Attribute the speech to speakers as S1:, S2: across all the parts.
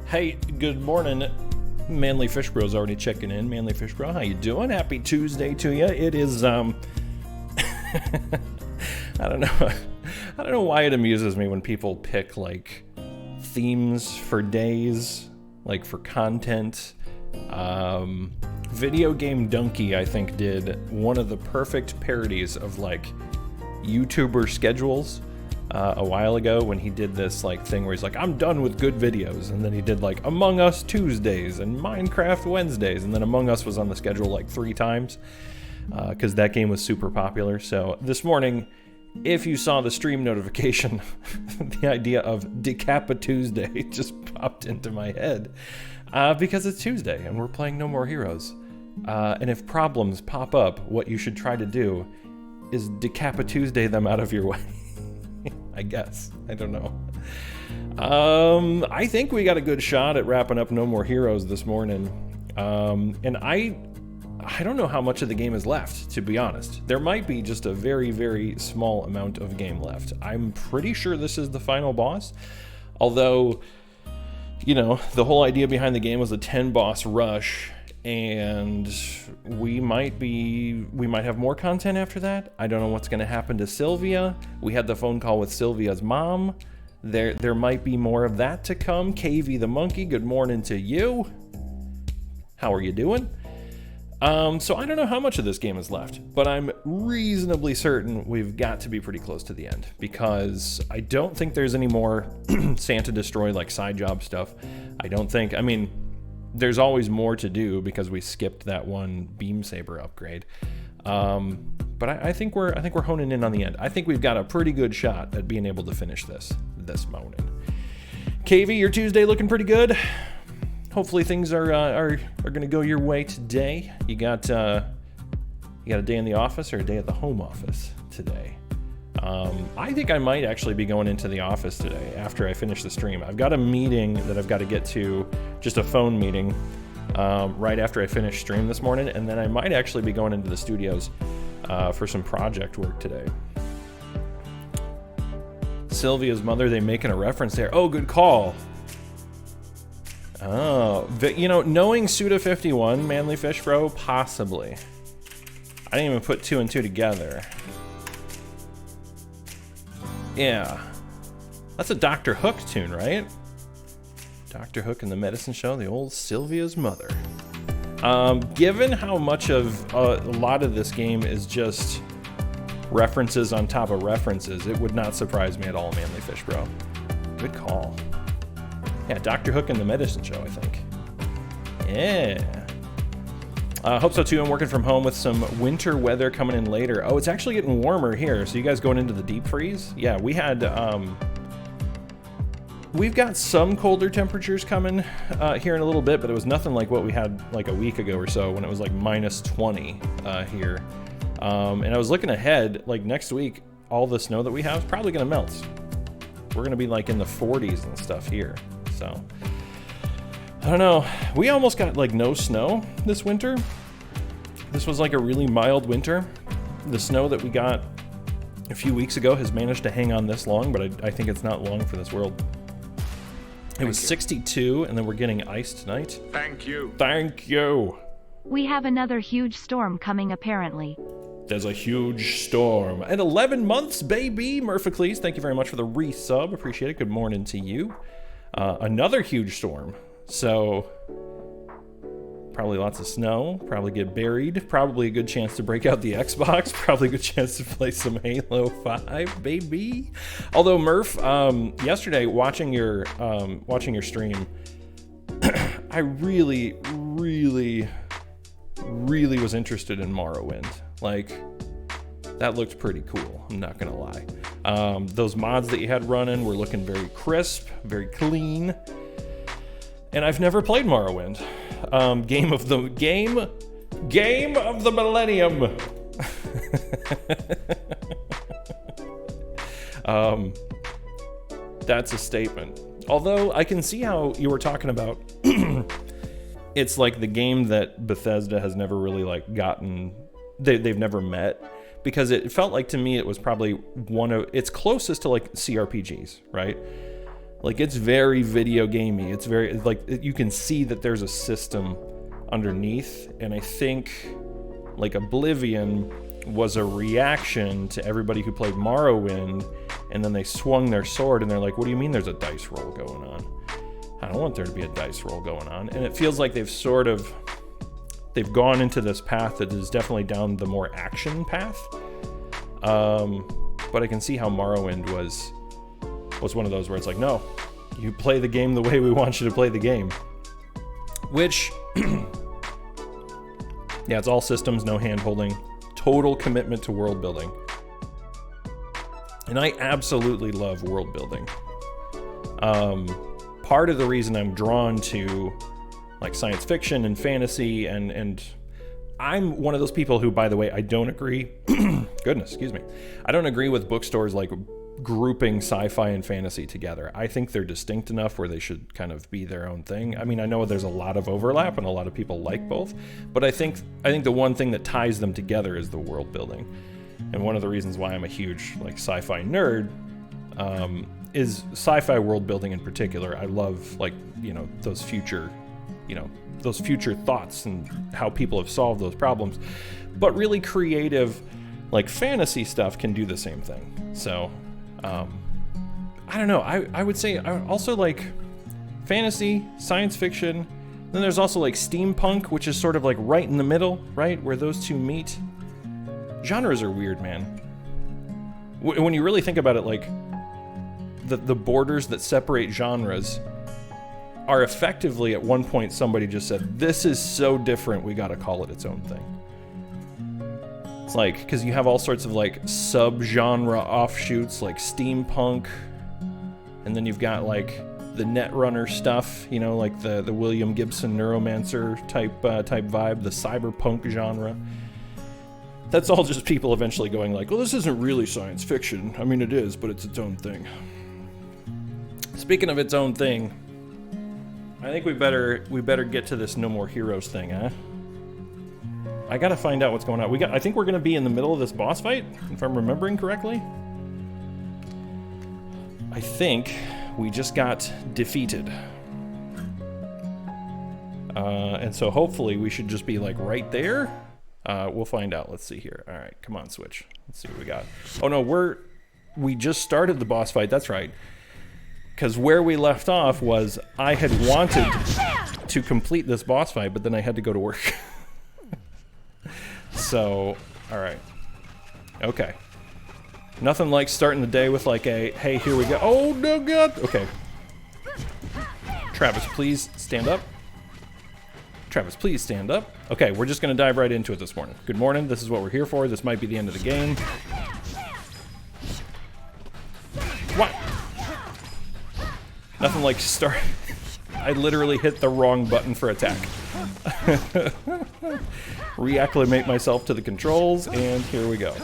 S1: Hey, good morning. Manly Fish Bro's already checking in. Manly Fish Bro, how you doing? Happy Tuesday to you. It is, I don't know. I don't know why it amuses me when people pick, like, themes for days, like, for content. Video Game Donkey, I think, did one of the perfect parodies of, like, YouTuber schedules a while ago when he did this like thing where he's like, I'm done with good videos, and then he did like Among Us Tuesdays and Minecraft Wednesdays, and then Among Us was on the schedule like 3 times because that game was super popular. So this morning, if you saw the stream notification, the idea of Decapa Tuesday just popped into my head because it's Tuesday and we're playing No More Heroes. And if problems pop up, what you should try to do is Decapa Tuesday them out of your way. I guess. I don't know. I think we got a good shot at wrapping up No More Heroes this morning. And I don't know how much of the game is left, to be honest. There might be just a very, very small amount of game left. I'm pretty sure this is the final boss. Although, you know, the whole idea behind the game was a 10 boss rush, and we might have more content after that. I don't know what's going to happen to Sylvia. We had the phone call with Sylvia's mom. There might be more of that to come. KV the monkey, good morning to you. How are you doing? So I don't know how much of this game is left, but I'm reasonably certain we've got to be pretty close to the end, because I don't think there's any more Santa Destroy like side job stuff. I mean, there's always more to do because we skipped that one beam saber upgrade. But I think we're honing in on the end. I think we've got a pretty good shot at being able to finish this morning. KV, your Tuesday looking pretty good. Hopefully things are going to go your way today. You got a day in the office or a day at the home office today? I think I might actually be going into the office today after I finish the stream. I've got a meeting that I've got to get to, just a phone meeting, right after I finish stream this morning, and then I might actually be going into the studios for some project work today. Sylvia's mother, they making a reference there. Oh, good call. Oh, you know, knowing Suda51, Manly Fish Bro, possibly. I didn't even put 2 and 2 together. Yeah. That's a Dr. Hook tune, right? Dr. Hook and the Medicine Show, the old Sylvia's mother. Given how much of a lot of this game is just references on top of references, it would not surprise me at all, Manly Fish Bro. Good call. Yeah, Dr. Hook and the Medicine Show, I think. Yeah. Hope so too. I'm working from home with some winter weather coming in later. Oh, it's actually getting warmer here. So you guys going into the deep freeze? Yeah, we had, we've got some colder temperatures coming here in a little bit, but it was nothing like what we had like a week ago or so when it was like minus 20 here. And I was looking ahead, like next week, all the snow that we have is probably going to melt. We're going to be like in the 40s and stuff here. So I don't know. We almost got like no snow this winter. This was like a really mild winter. The snow that we got a few weeks ago has managed to hang on this long, but I think it's not long for this world. It was 62, and then we're getting ice tonight.
S2: Thank you.
S1: Thank you.
S3: We have another huge storm coming apparently.
S1: There's a huge storm. And 11 months, baby. Murphicles, thank you very much for the resub. Appreciate it. Good morning to you. Another huge storm. So probably lots of snow, probably get buried, probably a good chance to break out the Xbox, probably a good chance to play some Halo 5, baby. Although Murph, yesterday watching your stream, I really was interested in Morrowind. Like, that looked pretty cool, I'm not gonna lie. Those mods that you had running were looking very crisp, very clean. And I've never played Morrowind. Game of the millennium. That's a statement. Although I can see how you were talking about it's like the game that Bethesda has never really like gotten, they've never met, because it felt like to me it was probably one of its closest to like CRPGs, right? Like, it's very video gamey. It's very, like, you can see that there's a system underneath, and I think, like, Oblivion was a reaction to everybody who played Morrowind, and then they swung their sword, and they're like, what do you mean there's a dice roll going on? I don't want there to be a dice roll going on. And it feels like they've gone into this path that is definitely down the more action path. But I can see how Morrowind was one of those where it's like, no, you play the game the way we want you to play the game. Which, yeah, it's all systems, no hand-holding, total commitment to world building. And I absolutely love world building. Part of the reason I'm drawn to like science fiction and fantasy, and I'm one of those people who, by the way, I don't agree. Goodness, excuse me. I don't agree with bookstores like grouping sci-fi and fantasy together. I think they're distinct enough where they should kind of be their own thing. I mean, I know there's a lot of overlap and a lot of people like both, but I think the one thing that ties them together is the world building. And one of the reasons why I'm a huge like sci-fi nerd is sci-fi world building in particular. I love, like, you know, those future thoughts and how people have solved those problems. But really creative, like, fantasy stuff can do the same thing. So, I don't know. I would say I also like fantasy, science fiction. Then there's also like steampunk, which is sort of like right in the middle, right? Where those two meet. Genres are weird, man. When you really think about it, like, the borders that separate genres are effectively, at one point somebody just said, this is so different, we gotta call it its own thing. It's like, because you have all sorts of like sub-genre offshoots like steampunk, and then you've got like the Netrunner stuff, you know, like the William Gibson Neuromancer type vibe, the cyberpunk genre. That's all just people eventually going like, well, this isn't really science fiction. I mean, it is, but it's its own thing. Speaking of its own thing, I think we better get to this No More Heroes thing, huh? I gotta find out what's going on. I think we're gonna be in the middle of this boss fight, if I'm remembering correctly. I think we just got defeated. And so hopefully we should just be like right there. We'll find out. Let's see here. All right, come on, Switch. Let's see what we got. Oh no, we just started the boss fight. That's right. Because where we left off was I had wanted to complete this boss fight, but then I had to go to work. So, all right. Okay. Nothing like starting the day with like a, hey, here we go. Oh, no, God. Okay. Travis, please stand up. Travis, please stand up. Okay, we're just going to dive right into it this morning. Good morning. This is what we're here for. This might be the end of the game. What? Nothing like start. I literally hit the wrong button for attack. Reacclimate myself to the controls, and here we go.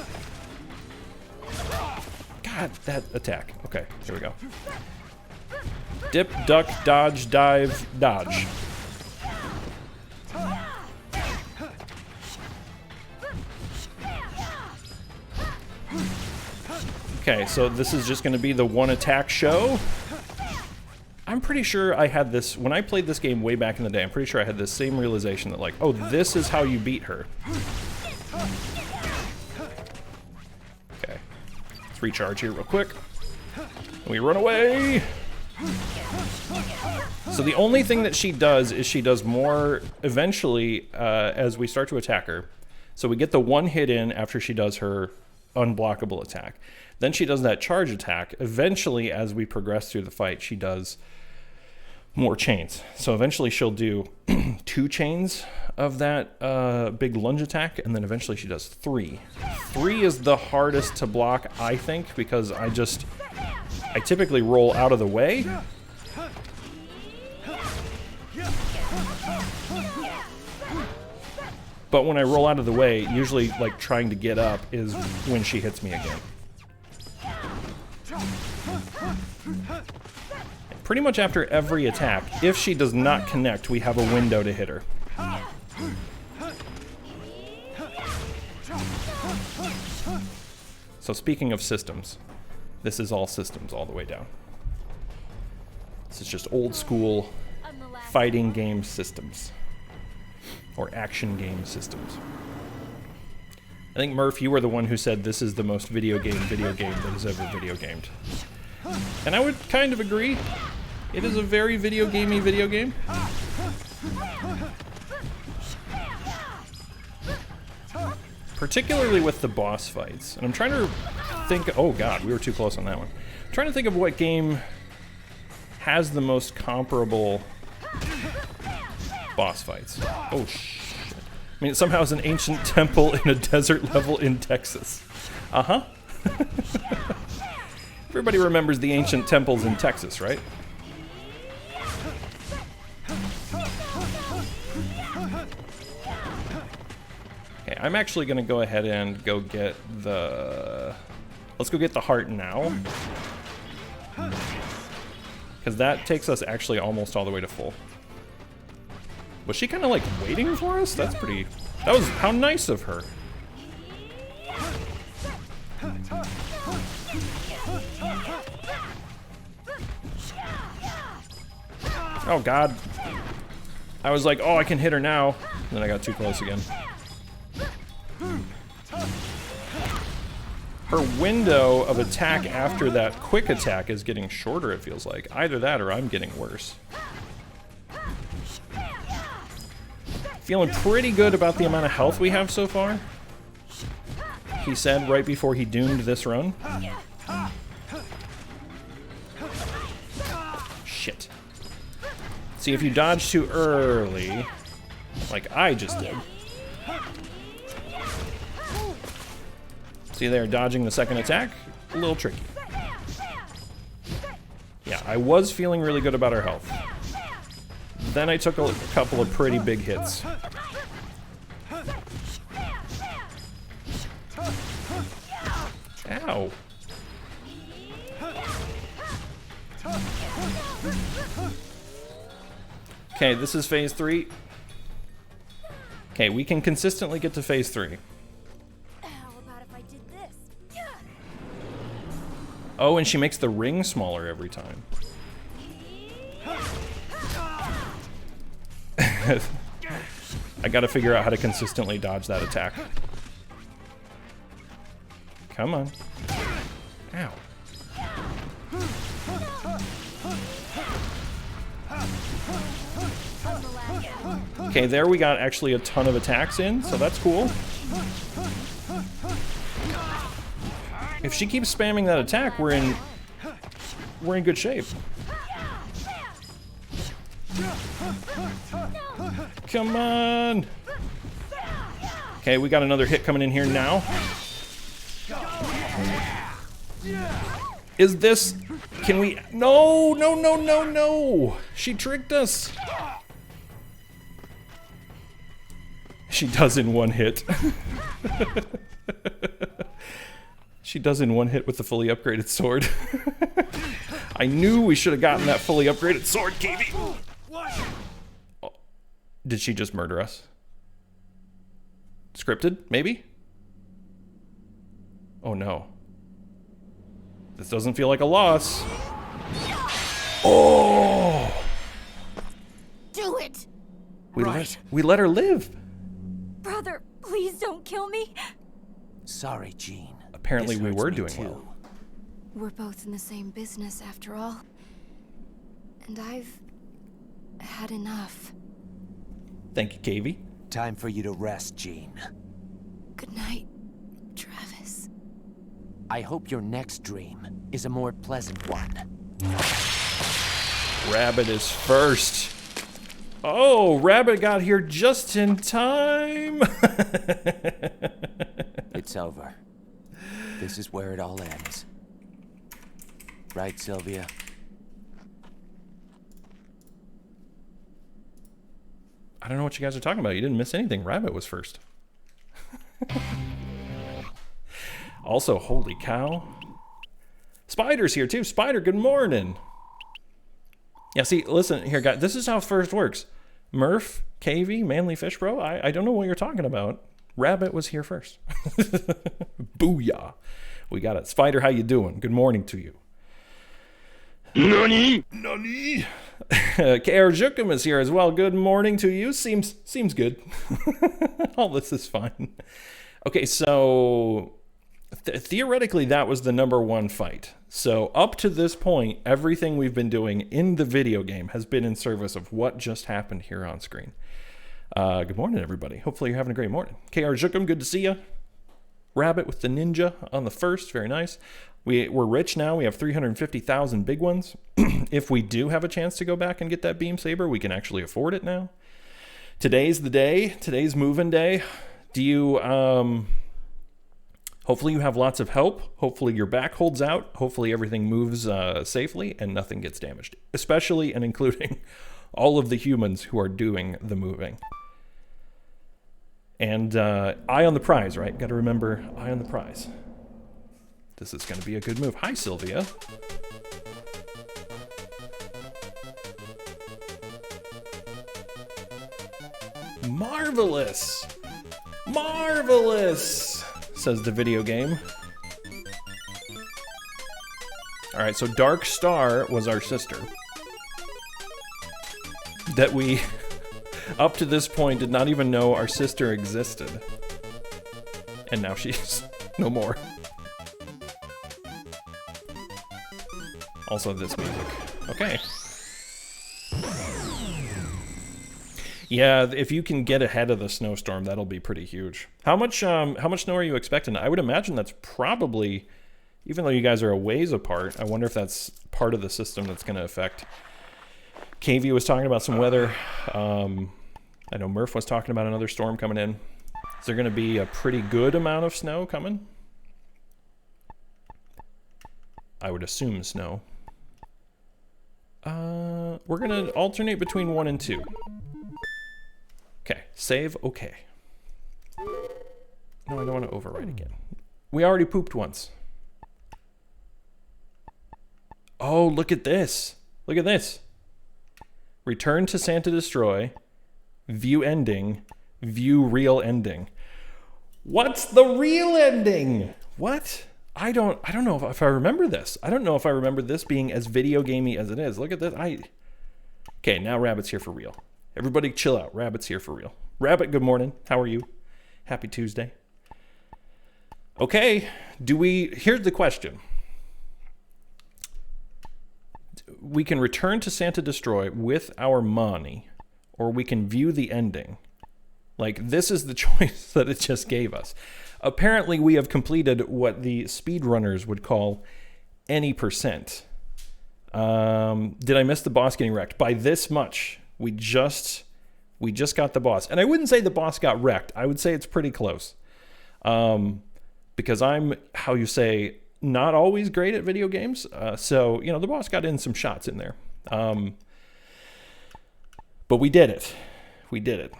S1: God, that attack. Okay, here we go. Dip, duck, dodge, dive, dodge. Okay, so this is just going to be the one attack show. I'm pretty sure I had this, when I played this game way back in the day, I'm pretty sure I had this same realization that like, oh, this is how you beat her. Okay, let's recharge here real quick. We run away. So the only thing that she does is she does more eventually as we start to attack her. So we get the one hit in after she does her unblockable attack. Then she does that charge attack. Eventually, as we progress through the fight, she does more chains. So eventually she'll do 2 chains of that big lunge attack, and then eventually she does 3. 3 is the hardest to block, I think, because I typically roll out of the way. But when I roll out of the way, usually like trying to get up is when she hits me again. Pretty much after every attack, if she does not connect, we have a window to hit her. So speaking of systems, this is all systems all the way down. This is just old school fighting game systems. Or action game systems. I think, Murph, you were the one who said this is the most video game that is ever video gamed. And I would kind of agree. It is a very video game. Particularly with the boss fights. And I'm trying to think... Oh god, we were too close on that one. I'm trying to think of what game has the most comparable boss fights. Oh shit. I mean, it somehow is an ancient temple in a desert level in Texas. Uh-huh. Everybody remembers the ancient temples in Texas, right? Okay, I'm actually gonna go ahead and go get the... Let's go get the heart now. Because that takes us actually almost all the way to full. Was she kind of like waiting for us? That's pretty... That was... How nice of her. Oh god. I was like, oh, I can hit her now. And then I got too close again. Her window of attack after that quick attack is getting shorter, it feels like. Either that or I'm getting worse. Feeling pretty good about the amount of health we have so far. He said right before he doomed this run. Shit. See, if you dodge too early, like I just did. See there, dodging the second attack, a little tricky. Yeah, I was feeling really good about our health. Then I took a couple of pretty big hits. Ow. Okay, this is phase 3. Okay, we can consistently get to phase 3. Oh, and she makes the ring smaller every time. I gotta figure out how to consistently dodge that attack. Come on. Ow. Okay, there we got actually a ton of attacks in, so that's cool. If she keeps spamming that attack, we're in good shape. Come on. Okay, we got another hit coming in here now. Is this... Can we... No, no, no, no, no. She tricked us. She does in one hit. She does in one hit with the fully upgraded sword. I knew we should have gotten that fully upgraded sword, Katie. Oh, did she just murder us? Scripted, maybe? Oh no. This doesn't feel like a loss. Oh!
S2: Do it!
S1: We let her live.
S2: Brother, please don't kill me.
S4: Sorry, Jean.
S1: Apparently
S4: This
S1: we
S4: hurts
S1: were
S4: me
S1: doing
S4: too.
S1: well.
S2: We're both in the same business after all. And I've had enough.
S1: Thank you, Kavy.
S4: Time for you to rest, Jean.
S2: Good night, Travis.
S4: I hope your next dream is a more pleasant one.
S1: Rabbit is first. Oh, Rabbit got here just in time.
S4: It's over. This is where it all ends. Right, Sylvia?
S1: I don't know what you guys are talking about. You didn't miss anything. Rabbit was first. Also, holy cow. Spider's here too. Spider, good morning. Yeah, see, listen here, guys. This is how first works. Murph, KV, Manly Fish Bro, I don't know what you're talking about. Rabbit was here first. Booyah. We got it. Spider, how you doing? Good morning to you. Nani? Nani? KR Jukum is here as well. Good morning to you. Seems good. All this is fine. Okay, so theoretically that was the #1 fight. So up to this point, everything we've been doing in the video game has been in service of what just happened here on screen. Good morning, everybody. Hopefully you're having a great morning. KR Jukum, good to see you. Rabbit with the ninja on the first, very nice. We're rich now. We have 350,000 big ones. If we do have a chance to go back and get that beam saber, we can actually afford it now. Today's the day. Today's moving day. Do you, hopefully you have lots of help. Hopefully your back holds out. Hopefully everything moves safely and nothing gets damaged, especially and including all of the humans who are doing the moving. And eye on the prize, right? Got to remember, eye on the prize. This is going to be a good move. Hi, Sylvia. Marvelous! Marvelous! Says the video game. Alright, so Dark Star was our sister. That we, up to this point, did not even know our sister existed. And now she's no more. Also this music. Okay. Yeah, if you can get ahead of the snowstorm, that'll be pretty huge. How much snow are you expecting? I would imagine that's probably, even though you guys are a ways apart, I wonder if that's part of the system that's going to affect. KV was talking about some weather. I know Murph was talking about another storm coming in. Is there going to be a pretty good amount of snow coming? I would assume snow. We're going to alternate between 1 and 2. Okay, save, okay. No, I don't want to overwrite again. We already pooped once. Oh, look at this. Look at this. Return to Santa Destroy. View ending. View real ending. What's the real ending? What? I don't know if I remember this. I don't know if I remember this being as video gamey as it is. Look at this. Okay, now Rabbit's here for real. Everybody chill out. Rabbit's here for real. Rabbit, good morning. How are you? Happy Tuesday. Okay, here's the question. We can return to Santa Destroy with our money, or we can view the ending. Like, this is the choice that it just gave us. Apparently, we have completed what the speedrunners would call any percent. Did I miss the boss getting wrecked? By this much. We just got the boss. And I wouldn't say the boss got wrecked. I would say it's pretty close. Because I'm, how you say, not always great at video games. So, you know, the boss got in some shots in there. But we did it. We did it.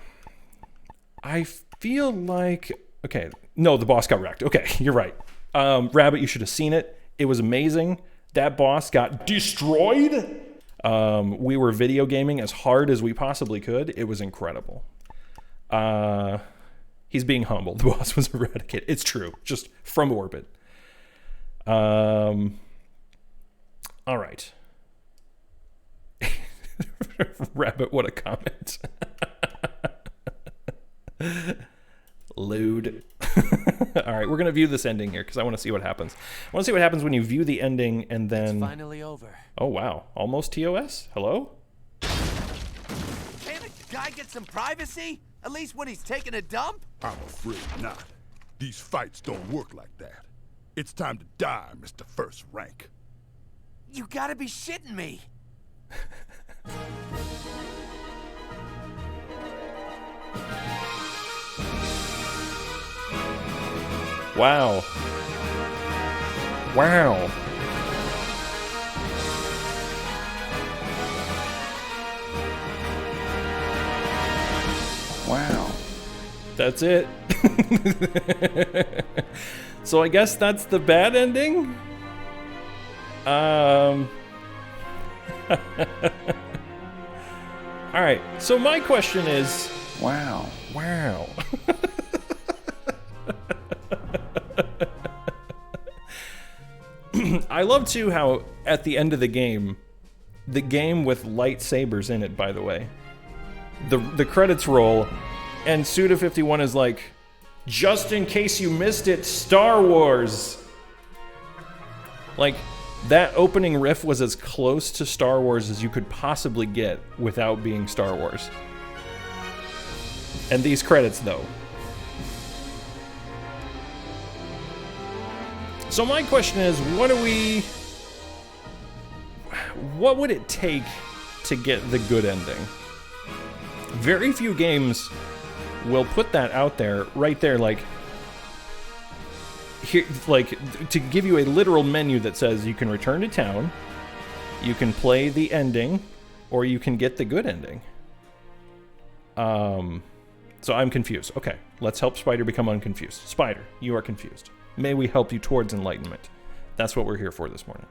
S1: I feel like... Okay, no, the boss got wrecked. Okay, you're right. Rabbit, you should have seen it. It was amazing. That boss got destroyed. We were video gaming as hard as we possibly could. It was incredible. He's being humble. The boss was eradicated. It's true. Just from orbit. All right. Rabbit, what a comment. Lewd. All right, we're going to view this ending here because I want to see what happens. I want to see what happens when you view the ending and then...
S4: It's finally over.
S1: Oh, wow. Almost TOS? Hello?
S5: Can't a guy get some privacy? At least when he's taking a dump?
S6: I'm afraid not. These fights don't work like that. It's time to die, Mr. First Rank.
S5: You gotta be shitting me.
S1: Wow. Wow. Wow. That's it. So I guess that's the bad ending? All right. So my question is, wow. Wow. I love too how at the end of the game with lightsabers in it, by the way, the credits roll, and Suda51 is like, just in case you missed it, Star Wars. Like, that opening riff was as close to Star Wars as you could possibly get without being Star Wars. And these credits, though. So my question is, what would it take to get the good ending? Very few games will put that out there, right there, like, here, like, to give you a literal menu that says you can return to town, you can play the ending, or you can get the good ending. So I'm confused. Okay, let's help Spider become unconfused. Spider, you are confused. May we help you towards enlightenment. That's what we're here for this morning.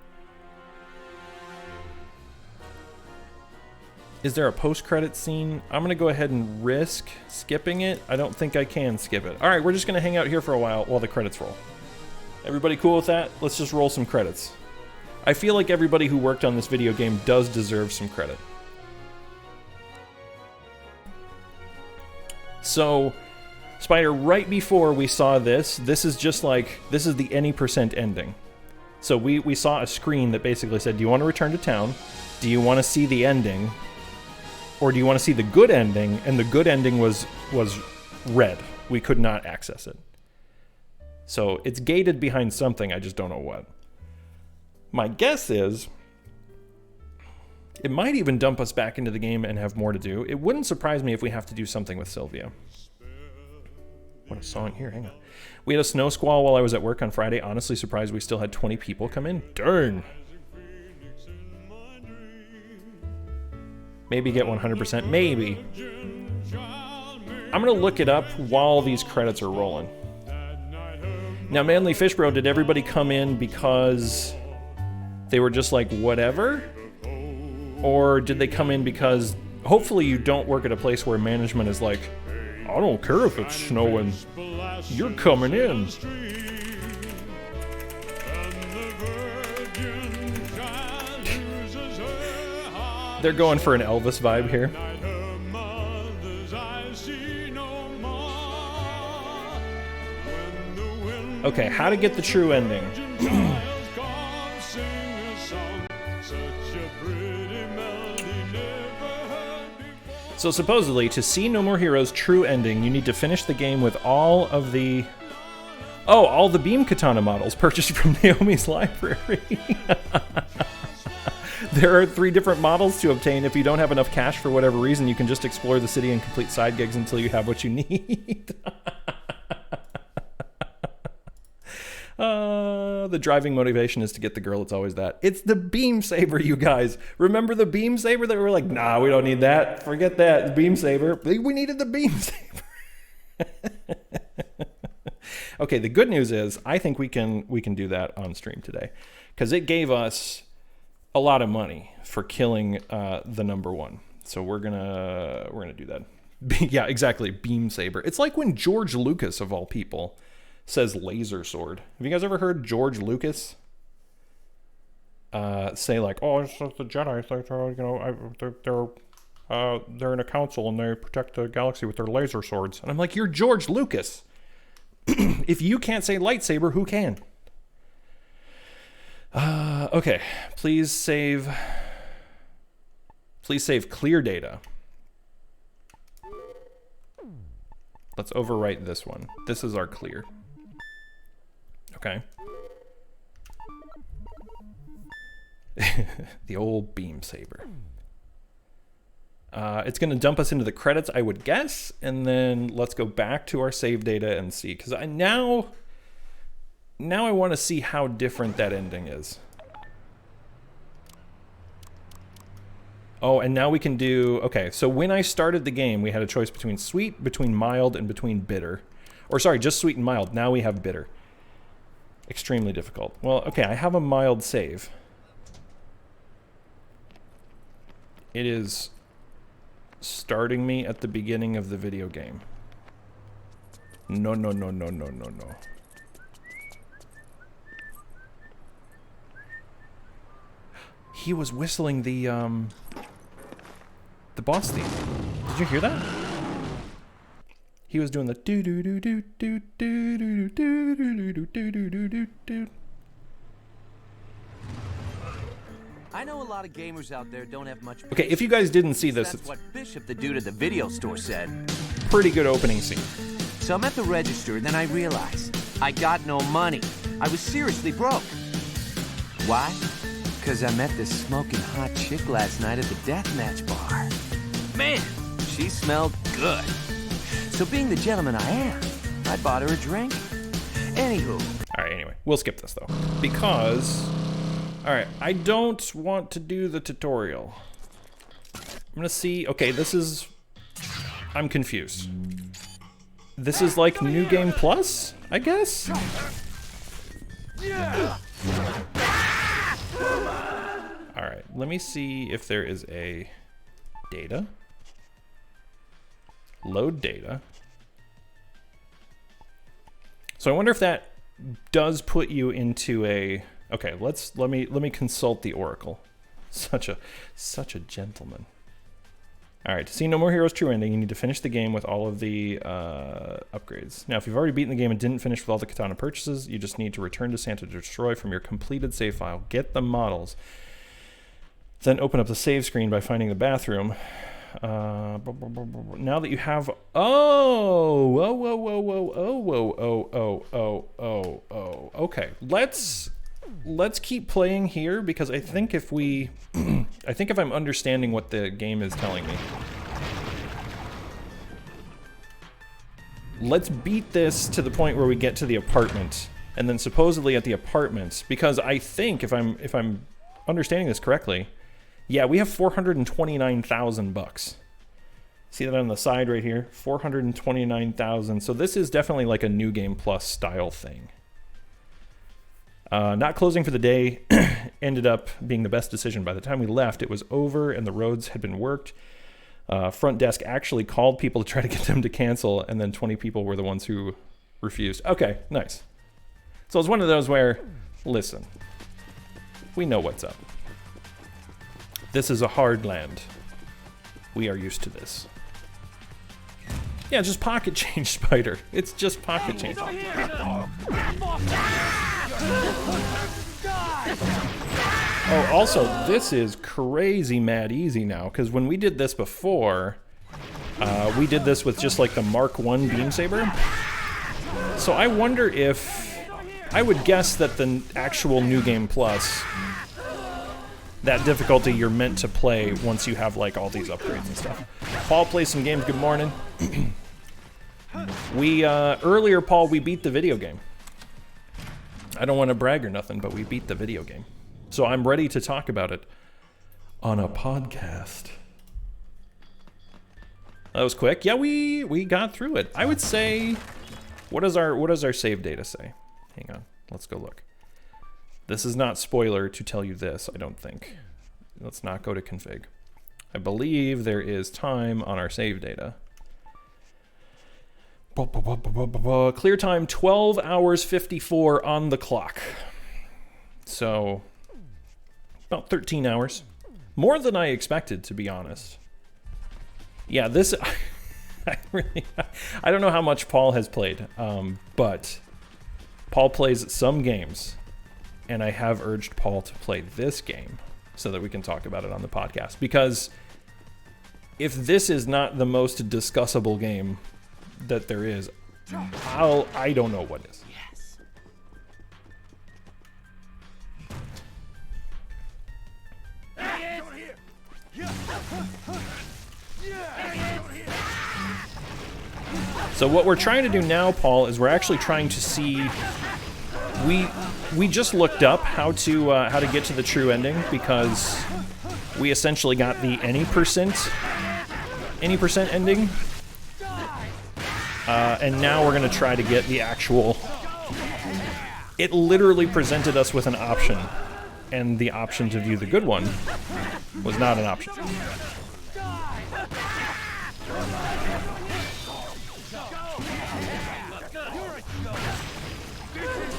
S1: Is there a post-credit scene? I'm gonna go ahead and risk skipping it. I don't think I can skip it. All right, we're just gonna hang out here for a while the credits roll. Everybody cool with that? Let's just roll some credits. I feel like everybody who worked on this video game does deserve some credit. So, Spider, right before we saw this is just like, this is the any percent ending. So we saw a screen that basically said, do you want to return to town? Do you want to see the ending? Or do you want to see the good ending? And the good ending was red. We could not access it. So it's gated behind something, I just don't know what. My guess is it might even dump us back into the game and have more to do. It wouldn't surprise me if we have to do something with Sylvia. What a song here, hang on. We had a snow squall while I was at work on Friday. Honestly surprised we still had 20 people come in. Darn. Maybe get 100%, maybe. I'm gonna look it up while these credits are rolling. Now, Manly Fish Bro, did everybody come in because they were just like, whatever? Or did they come in because, hopefully you don't work at a place where management is like, I don't care if it's snowing, you're coming in. They're going for an Elvis vibe here. Okay, how to get the true ending. So supposedly, to see No More Heroes' true ending, you need to finish the game with all of the... Oh, all the Beam Katana models purchased from Naomi's library. There are 3 different models to obtain. If you don't have enough cash for whatever reason, you can just explore the city and complete side gigs until you have what you need. The driving motivation is to get the girl. It's always that. It's the beam saber, you guys. Remember the beam saber that we were like, nah, we don't need that. Forget that. The beam saber. We needed the beam saber. Okay, the good news is I think we can do that on stream today, because it gave us a lot of money for killing the number 1. So we're gonna do that. Yeah, exactly. Beam saber. It's like when George Lucas, of all people, says laser sword. Have you guys ever heard George Lucas say like, "Oh, it's just the Jedi. They're in a council and they protect the galaxy with their laser swords." And I'm like, "You're George Lucas. If you can't say lightsaber, who can?" Okay, please save clear data. Let's overwrite this one. This is our clear. Okay. The old beam saber. It's going to dump us into the credits, I would guess, and then let's go back to our save data and see, because now I want to see how different that ending is. Oh, and now we can do... Okay, so when I started the game, we had a choice between sweet, between mild, and between bitter. Or sorry, just sweet and mild. Now we have bitter. Extremely difficult. Well, okay, I have a mild save. It is starting me at the beginning of the video game. No. he was whistling the boss theme. Did you hear that? He was doing the do do do do do do do do do do do do do do.
S5: I know a lot of gamers out there don't have much.
S1: Okay, if you guys didn't see this,
S5: That's
S1: it's
S5: what Bishop, the dude at the video store, said.
S1: pretty good opening scene.
S5: So I'm at the register, and then I realized I got no money. I was seriously broke. Why? Because I met this smoking hot chick last night at the deathmatch bar. Man, she smelled good. So being the gentleman I am, I bought her a drink. Anywho.
S1: All right, anyway, we'll skip this though. Because, all right, I don't want to do the tutorial. I'm gonna see, okay, this is, I'm confused. This is like New Game Plus, I guess? All right, let me see if there is a data. Load data. So I wonder if that does put you into a, okay, let me consult the Oracle. Such a gentleman. All right, to see No More Heroes True Ending, you need to finish the game with all of the upgrades. Now, if you've already beaten the game and didn't finish with all the katana purchases, you just need to return to Santa to destroy from your completed save file. Get the models. Then open up the save screen by finding the bathroom. Now that you have, okay, let's keep playing here, because I think if we I think if I'm understanding what the game is telling me, let's beat this to the point where we get to the apartment, and then supposedly at the apartment, because I think if I'm understanding this correctly, yeah, we have 429,000 bucks. See that on the side right here? 429,000. So this is definitely like a New Game Plus style thing. Not closing for the day ended up being the best decision. By the time we left, it was over and the roads had been worked. Front desk actually called people to try to get them to cancel, and then 20 people were the ones who refused. Okay, nice. So it's one of those where, listen, we know what's up. This is a hard land. We are used to this. Yeah, just pocket change, Spider. It's just pocket change. Oh, also, this is crazy mad easy now, because when we did this before, we did this with just like the Mark I beam saber. So I wonder if, I would guess that the actual New Game Plus, that difficulty you're meant to play once you have like all these upgrades and stuff. Paul plays some games. Good morning. We earlier, Paul, we beat the video game. I don't want to brag or nothing, but we beat the video game. So I'm ready to talk about it on a podcast. That was quick. Yeah, we got through it. I would say, what does our save data say? Hang on, let's go look. This is not spoiler to tell you this, I don't think. Let's not go to config. I believe there is time on our save data. Clear time 12 hours 54 on the clock. So about 13 hours. More than I expected, to be honest. Yeah, this I don't know how much Paul has played, but Paul plays some games. And I have urged Paul to play this game so that we can talk about it on the podcast. Because if this is not the most discussable game that there is, I don't know what is.
S5: Yes.
S1: So what we're trying to do now, Paul, is we're actually trying to see. We just looked up how to get to the true ending, because we essentially got the any percent ending, and now we're gonna try to get the actual. It literally presented us with an option, and the option to view the good one was not an option.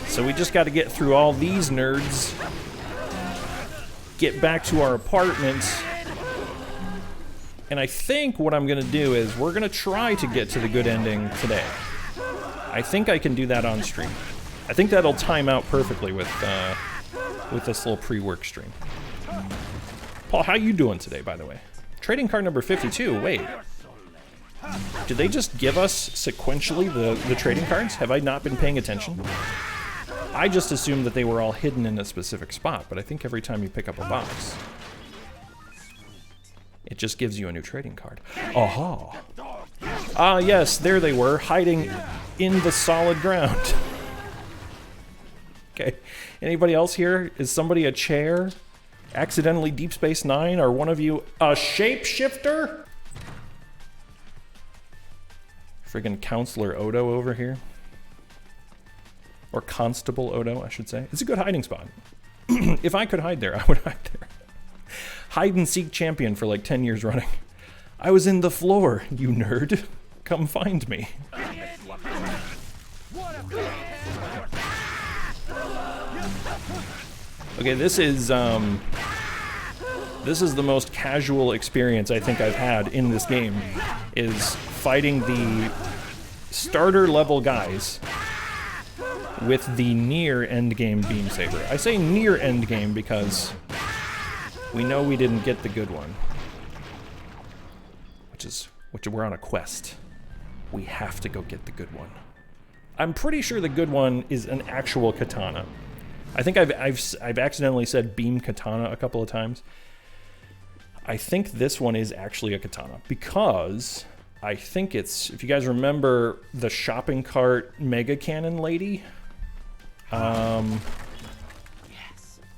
S1: So we just got to get through all these nerds get back to our apartment. And I think what I'm gonna do is we're gonna try to get to the good ending today. I think I can do that on stream. I think that'll time out perfectly with this little pre-work stream. Paul, how you doing today, by the way? Trading card number 52, wait. Did they just give us sequentially the trading cards? Have I not been paying attention? I just assumed that they were all hidden in a specific spot, but I think every time you pick up a box, it just gives you a new trading card. Aha! Ah, yes, there they were, hiding in the solid ground. Okay, anybody else here? Is somebody a chair? Accidentally Deep Space Nine? Are one of you a shapeshifter? Friggin' Counselor Odo over here. Or Constable Odo, I should say. It's a good hiding spot. If I could hide there, I would hide there. Hide and seek champion for like 10 years running. I was in the floor, you nerd. Come find me. Okay, this is the most casual experience I think I've had in this game, is fighting the starter level guys with the near end game beam saber. I say near end game because we know we didn't get the good one, which we're on a quest. We have to go get the good one. I'm pretty sure the good one is an actual katana. I think I've accidentally said beam katana a couple of times. I think this one is actually a katana because I think it's, if you guys remember the shopping cart mega cannon lady, our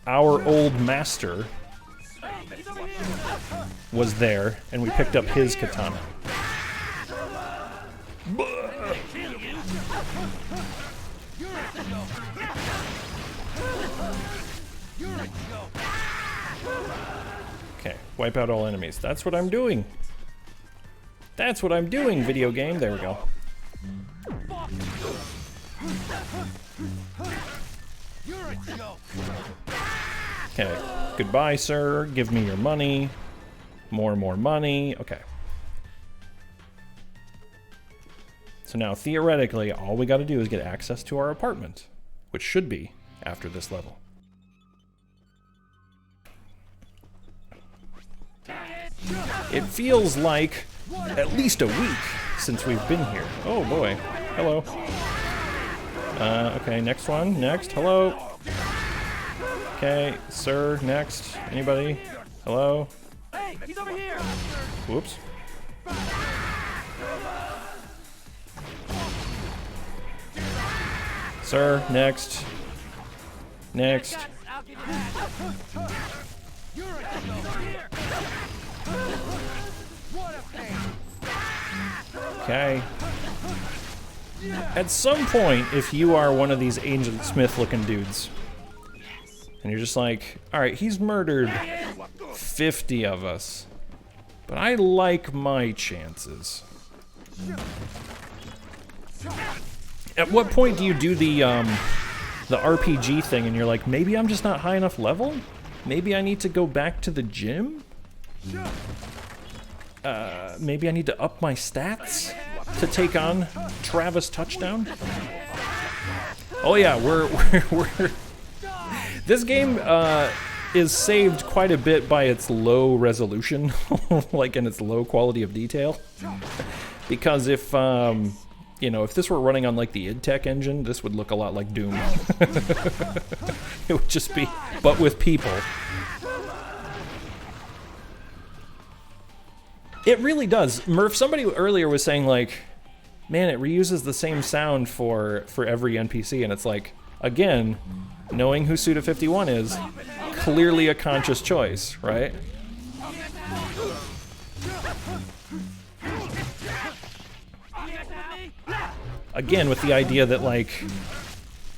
S1: old master was there, and we picked up his katana. Okay, wipe out all enemies. That's what I'm doing. That's what I'm doing, video game. There we go. Okay, goodbye, sir. Give me your money. More money. Okay. So now, theoretically, all we gotta do is get access to our apartment, which should be after this level. It feels like at least a week since we've been here. Oh boy. Hello. Okay, next one. Next. Hello. Okay, sir. Next. Anybody? Hello?
S7: Hey, he's over here.
S1: Whoops. Sir, next. Next.
S7: I'll give you that. You're over here. What a pain.
S1: Okay. At some point, if you are one of these Agent Smith looking dudes, and you're just like, alright, he's murdered 50 of us, but I like my chances. At what point do you do the RPG thing and you're like, maybe I'm just not high enough level? Maybe I need to go back to the gym? Maybe I need to up my stats to take on Travis Touchdown? Oh yeah, we're this game is saved quite a bit by its low resolution, like in its low quality of detail. Because if you know, if this were running on like the id Tech engine, this would look a lot like Doom. It would just be, but with people. It really does. Murph, somebody earlier was saying like, man, it reuses the same sound for every NPC, and it's like, again, knowing who Suda51 is, clearly a conscious choice, right? Again, with the idea that like,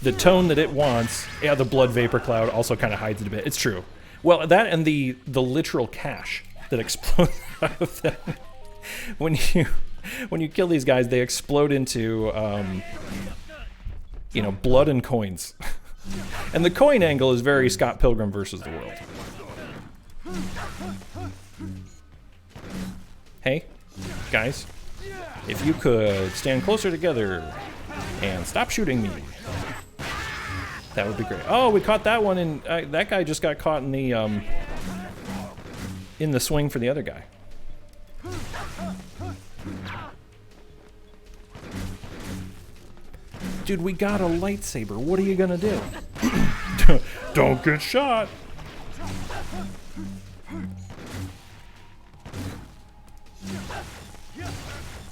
S1: the tone that it wants, yeah, the blood vapor cloud also kind of hides it a bit. It's true. Well, that and the literal cash that explodes out of them. When you kill these guys, they explode into you know, blood and coins. And the coin angle is very Scott Pilgrim versus the World. Hey, guys, if you could stand closer together and stop shooting me, that would be great. Oh, we caught that one, and that guy just got caught in the swing for the other guy. Dude, we got a lightsaber. What are you gonna do? Don't get shot.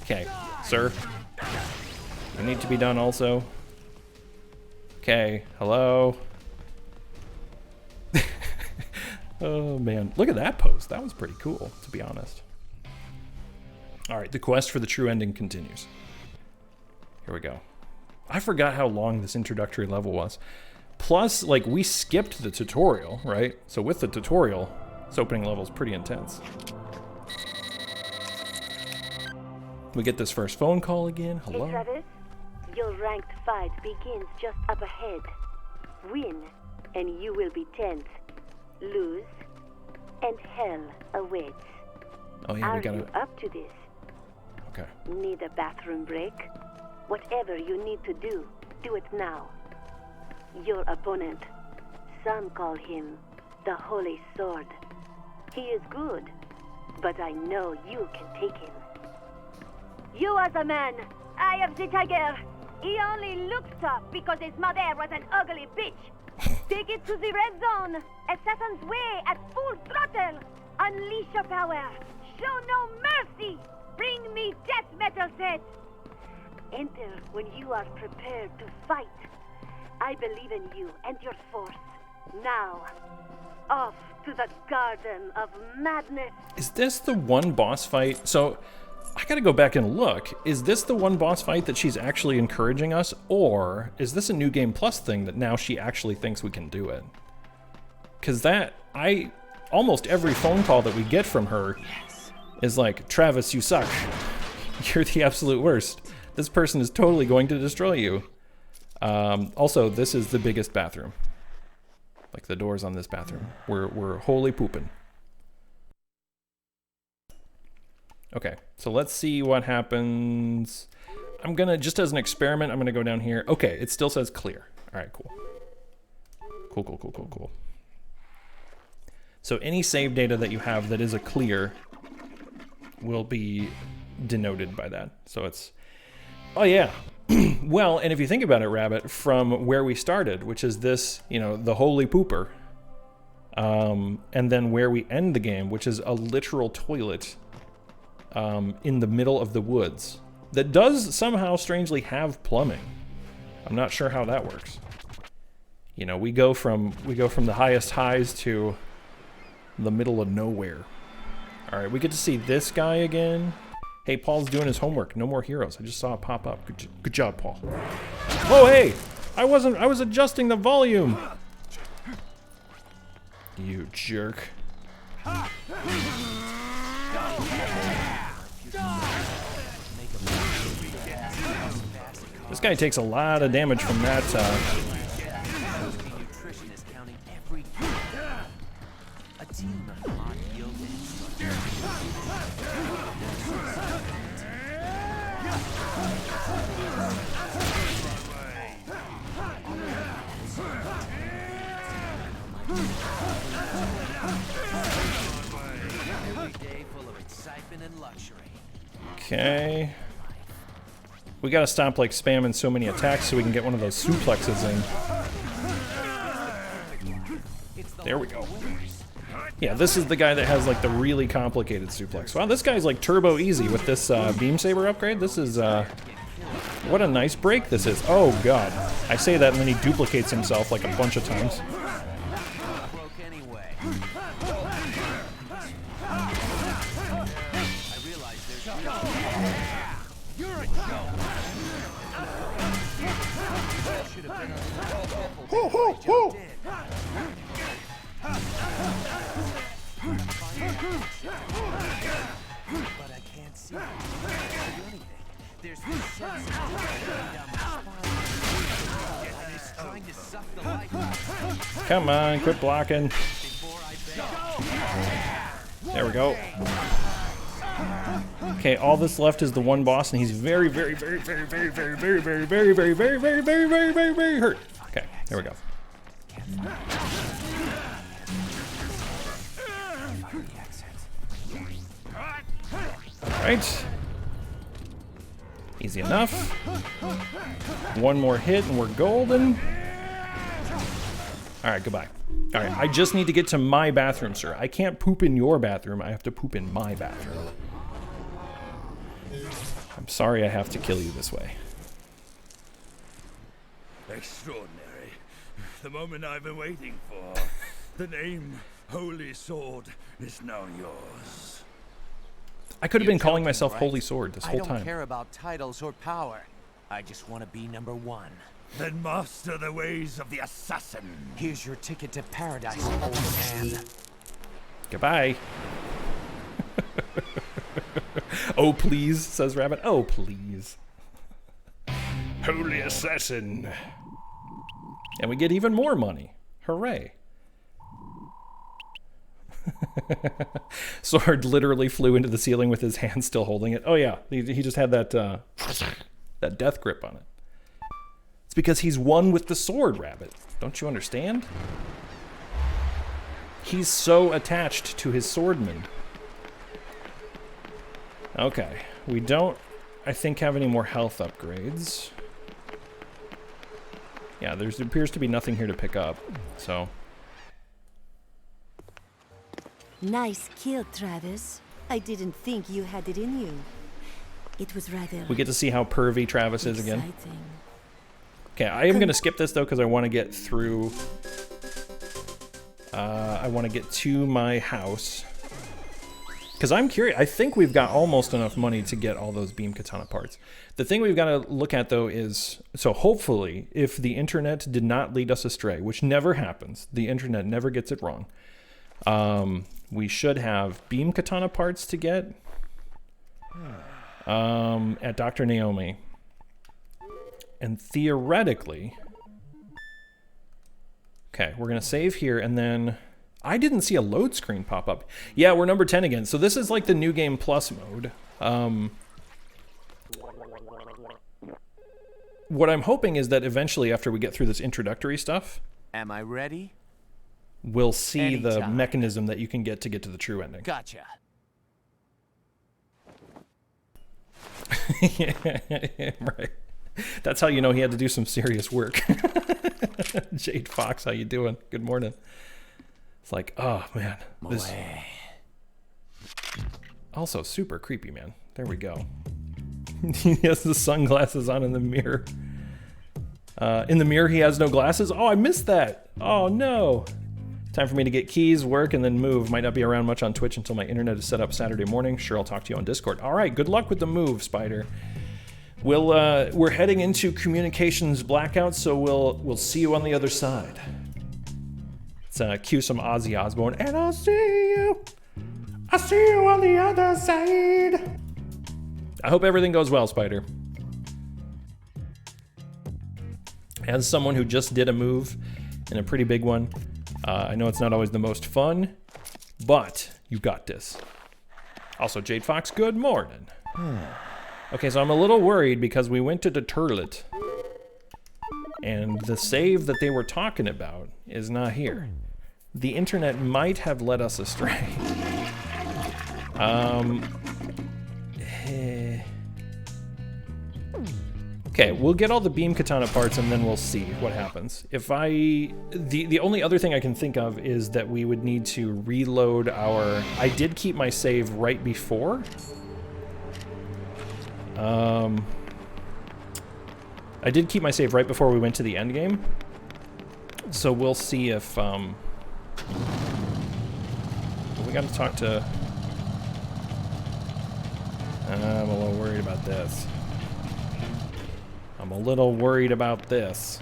S1: Okay, sir. You need to be done also. Okay, hello. Oh man, look at that pose. That was pretty cool, to be honest. All right, the quest for the true ending continues. Here we go. I forgot how long this introductory level was. Plus, like, we skipped the tutorial, right? So with the tutorial, this opening level is pretty intense. We get this first phone call again. Hello?
S8: Hey, Travis. Your ranked fight begins just up ahead. Win, and you will be 10th. Lose, and hell awaits.
S1: Oh yeah, we
S8: Are
S1: gotta...
S8: you up to this?
S1: Okay.
S8: Need a bathroom break? Whatever you need to do, do it now. Your opponent, some call him the Holy Sword. He is good, but I know you can take him. You are the man. I am the tiger. He only looks tough because his mother was an ugly bitch. Take it to the red zone. Assassin's Way at full throttle. Unleash your power. Show no mercy. Bring me death metal sets. Enter when you are prepared to fight. I believe in you and your force. Now, off to the Garden of Madness.
S1: Is this the one boss fight? So, I gotta go back and look. Is this the one boss fight that she's actually encouraging us? Or is this a New Game Plus thing that now she actually thinks we can do it? Because almost every phone call that we get from her is like, Travis, you suck. You're the absolute worst. This person is totally going to destroy you. Also, this is the biggest bathroom. Like the doors on this bathroom. We're holy pooping. Okay, so let's see what happens. I'm gonna, just as an experiment, I'm gonna go down here. Okay, it still says clear. All right, cool. Cool. So any save data that you have that is a clear will be denoted by that. So it's, oh yeah. Well, and if you think about it, Rabbit, from where we started, which is this, you know, the holy pooper, and then where we end the game, which is a literal toilet in the middle of the woods that does somehow strangely have plumbing. I'm not sure how that works. You know, we go from the highest highs to the middle of nowhere. All right, we get to see this guy again. Hey, Paul's doing his homework. No more heroes. I just saw it pop up. Good job, Paul. Oh, hey! I was adjusting the volume. You jerk. This guy takes a lot of damage from that. Okay. We gotta stop like spamming so many attacks so we can get one of those suplexes in. There we go. Yeah, this is the guy that has like the really complicated suplex. Wow, this guy's like turbo easy with this beam saber upgrade. This is what a nice break this is. Oh god. I say that and then he duplicates himself like a bunch of times. Ho, ho, ho!
S5: But I can't see anything. There's this down my trying to suck the life.
S1: Come on, quit blocking. There we go. Okay, all that's left is the one boss, and he's very, very, very, very, very, very, very, very, very, very, very, very, very, very, very, very hurt. Okay, there we go. Alright. Easy enough. One more hit and we're golden. Alright, goodbye. Alright, I just need to get to my bathroom, sir. I can't poop in your bathroom. I have to poop in my bathroom. I'm sorry I have to kill you this way.
S6: Extraordinary. The moment I've been waiting for. The name Holy Sword is now yours.
S1: I could have been calling myself Holy Sword this whole
S5: I don't
S1: time.
S5: care about titles or power. I just want to be #1.
S6: Then master the ways of the assassin.
S5: Here's your ticket to paradise, old man.
S1: Goodbye. Oh, please, says Rabbit. Oh, please. Holy assassin. And we get even more money. Hooray. Sword literally flew into the ceiling with his hand still holding it. Oh yeah, he just had that that death grip on it. It's because he's one with the sword, Rabbit. Don't you understand? He's so attached to his swordman. Okay, we don't, I think, have any more health upgrades. Yeah, there appears to be nothing here to pick up, so...
S9: Nice kill, Travis. I didn't think you had it in you. It was rather
S1: We get to see how pervy Travis is again.
S9: exciting.
S1: Okay, I am going to skip this, though, because I want to get through... I want to get to my house. Because I'm curious. I think we've got almost enough money to get all those beam katana parts. The thing we've got to look at, though, is... So hopefully, if the internet did not lead us astray, which never happens, the internet never gets it wrong, we should have beam katana parts to get at Dr. Naomi. And theoretically... Okay, we're going to save here, and then... I didn't see a load screen pop up. Yeah, we're number 10 again. So this is like the New Game Plus mode. What I'm hoping is that eventually, after we get through this introductory stuff...
S5: Am I ready?
S1: We'll see the
S5: Anytime.
S1: mechanism that you can get to the true ending.
S5: Gotcha.
S1: Yeah, right. That's how you know he had to do some serious work. Jade Fox, how you doing? Good morning. It's like, oh man. This... Also super creepy, man. There we go. He has the sunglasses on in the mirror. In the mirror he has no glasses? Oh, I missed that. Oh no. Time for me to get keys, work, and then move. Might not be around much on Twitch until my internet is set up Saturday morning. Sure, I'll talk to you on Discord. All right, good luck with the move, Spider. We're heading into communications blackout, so we'll see you on the other side. Let's cue some Ozzy Osbourne, and I'll see you on the other side. I hope everything goes well, Spider. As someone who just did a move, and a pretty big one, I know it's not always the most fun, but you got this. Also, Jade Fox, good morning. Okay, so I'm a little worried because we went to the turlet, and the save that they were talking about is not here. The internet might have led us astray. Okay, we'll get all the beam katana parts and then we'll see what happens. If the only other thing I can think of is that we would need to reload our... I did keep my save right before. I did keep my save right before we went to the end game. So we'll see if... we gotta talk to... I'm a little worried about this. I'm a little worried about this.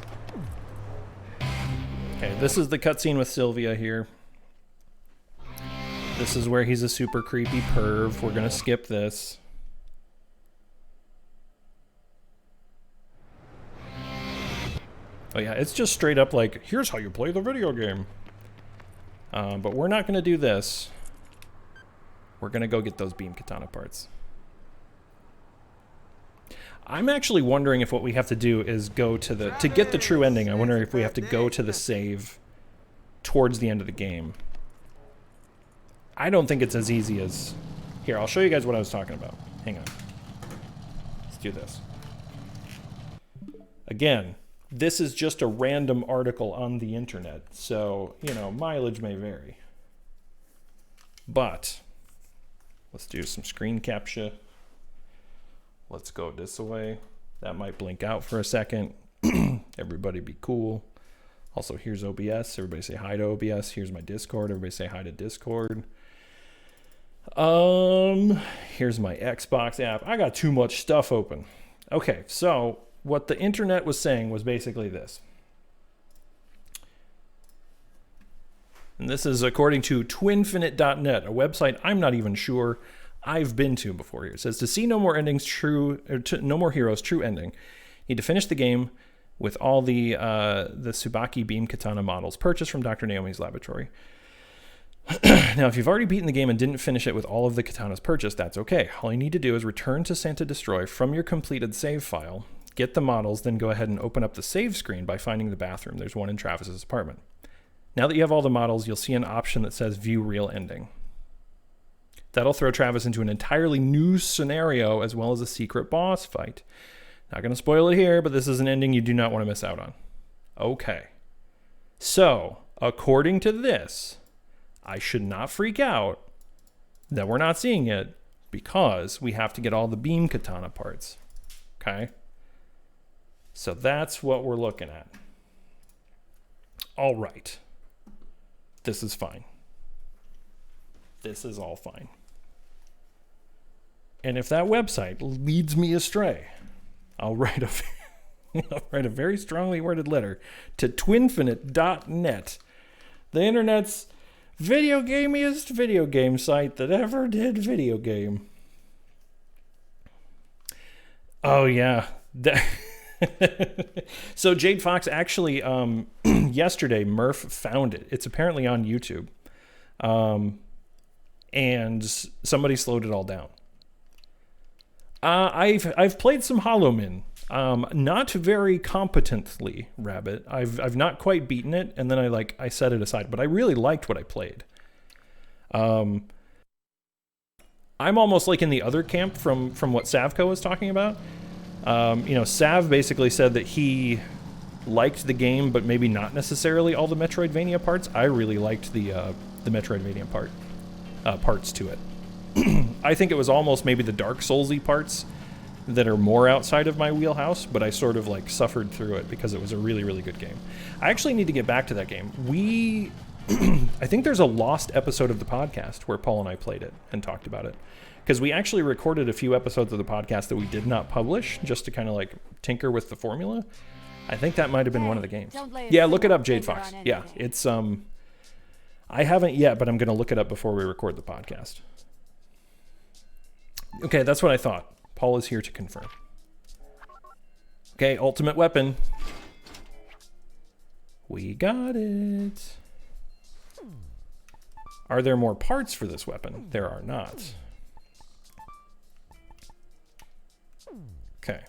S1: Okay, this is the cutscene with Sylvia here. This is where he's a super creepy perv. We're gonna skip this. Oh yeah, it's just straight up like, here's how you play the video game. But we're not gonna do this. We're going to go get those beam katana parts. I'm actually wondering if what we have to do is go to the... To get the true ending, I wonder if we have to go to the save towards the end of the game. I don't think it's as easy as... Here, I'll show you guys what I was talking about. Hang on. Let's do this. Again, this is just a random article on the internet, so, you know, mileage may vary. But, let's do some screen capture. Let's go this way. That might blink out for a second. Everybody be cool. Also, here's OBS. Everybody say hi to OBS. Here's my Discord. Everybody say hi to Discord. Here's my Xbox app. I got too much stuff open. Okay, so what the internet was saying was basically this. And this is according to twinfinite.net, a website I'm not even sure I've been to before here. It says, to see No More Endings true, or No More Heroes true ending, you need to finish the game with all the Tsubaki beam katana models purchased from Dr. Naomi's laboratory. Now, if you've already beaten the game and didn't finish it with all of the katanas purchased, that's okay. All you need to do is return to Santa Destroy from your completed save file, get the models, then go ahead and open up the save screen by finding the bathroom. There's one in Travis's apartment. Now that you have all the models, you'll see an option that says View Real Ending. That'll throw Travis into an entirely new scenario as well as a secret boss fight. Not going to spoil it here, but this is an ending you do not want to miss out on. Okay. So, according to this, I should not freak out that we're not seeing it because we have to get all the beam katana parts. Okay? So that's what we're looking at. All right. This is fine. This is all fine. And if that website leads me astray, I'll write a very strongly worded letter to twinfinite.net, the internet's video gamiest video game site that ever did video game. Oh yeah. So Jade Fox actually yesterday Murph found it. It's apparently on YouTube. And somebody slowed it all down. I've played some Hollow Man. Not very competently, Rabbit. I've not quite beaten it, and then I set it aside, but I really liked what I played. I'm almost like in the other camp from what Savco was talking about. Sav basically said that he liked the game, but maybe not necessarily all the Metroidvania parts. I really liked the Metroidvania parts to it. I think it was almost maybe the Dark Souls-y parts that are more outside of my wheelhouse, but I sort of suffered through it because it was a really, really good game. I actually need to get back to that game. I think there's a lost episode of the podcast where Paul and I played it and talked about it. Because we actually recorded a few episodes of the podcast that we did not publish, just to kind of tinker with the formula. I think that might have been one of the games. Yeah, look it up, Jade Fox. Yeah, it's I haven't yet, but I'm going to look it up before we record the podcast. Okay, that's what I thought. Paul is here to confirm. Okay, ultimate weapon. We got it. Are there more parts for this weapon? There are not. Okay.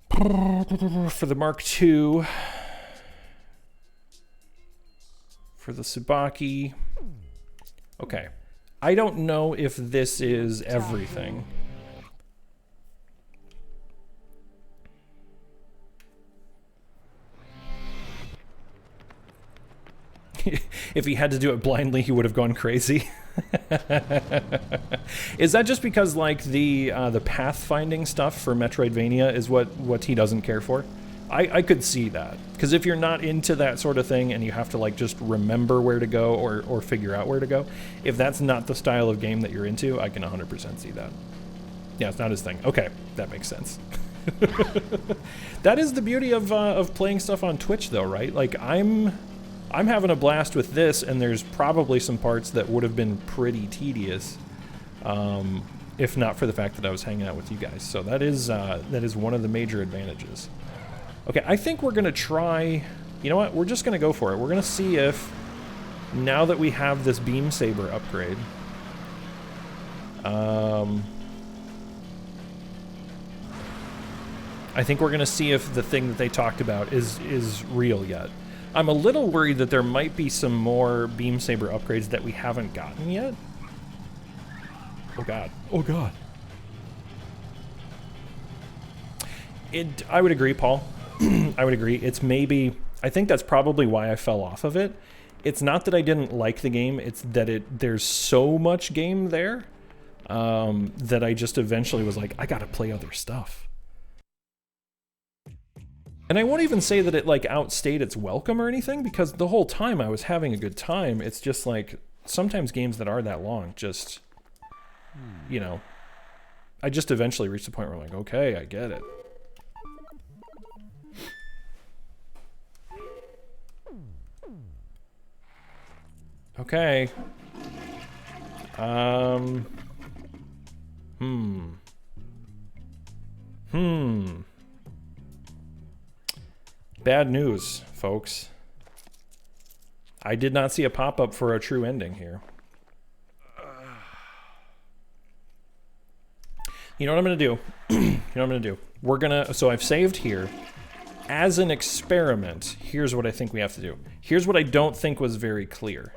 S1: For the Mark II. For the Tsubaki. Okay. I don't know if this is everything. If he had to do it blindly, he would have gone crazy. Is that just because the pathfinding stuff for Metroidvania is what he doesn't care for? I could see that, because if you're not into that sort of thing and you have to just remember where to go or figure out where to go, if that's not the style of game that you're into, I can 100% see that. Yeah, it's not his thing. Okay, that makes sense. That is the beauty of playing stuff on Twitch, though, right? I'm having a blast with this, and there's probably some parts that would have been pretty tedious, if not for the fact that I was hanging out with you guys. So that is one of the major advantages. Okay, I think we're gonna try You know what? We're just going to go for it. We're going to see if, now that we have this beam saber upgrade, I think we're going to see if the thing that they talked about is real yet. I'm a little worried that there might be some more beam saber upgrades that we haven't gotten yet. Oh god. Oh god. I would agree, Paul. I would agree. It's maybe... I think that's probably why I fell off of it. It's not that I didn't like the game, it's that there's so much game there that I just eventually was like, I gotta play other stuff. And I won't even say that it like outstayed its welcome or anything, because the whole time I was having a good time. It's just like, sometimes games that are that long just, you know, I just eventually reached the point where I'm like, okay, I get it. Okay. Bad news, folks. I did not see a pop-up for a true ending here. You know what I'm gonna do? We're gonna, so I've saved here. As an experiment, here's what I think we have to do. Here's what I don't think was very clear.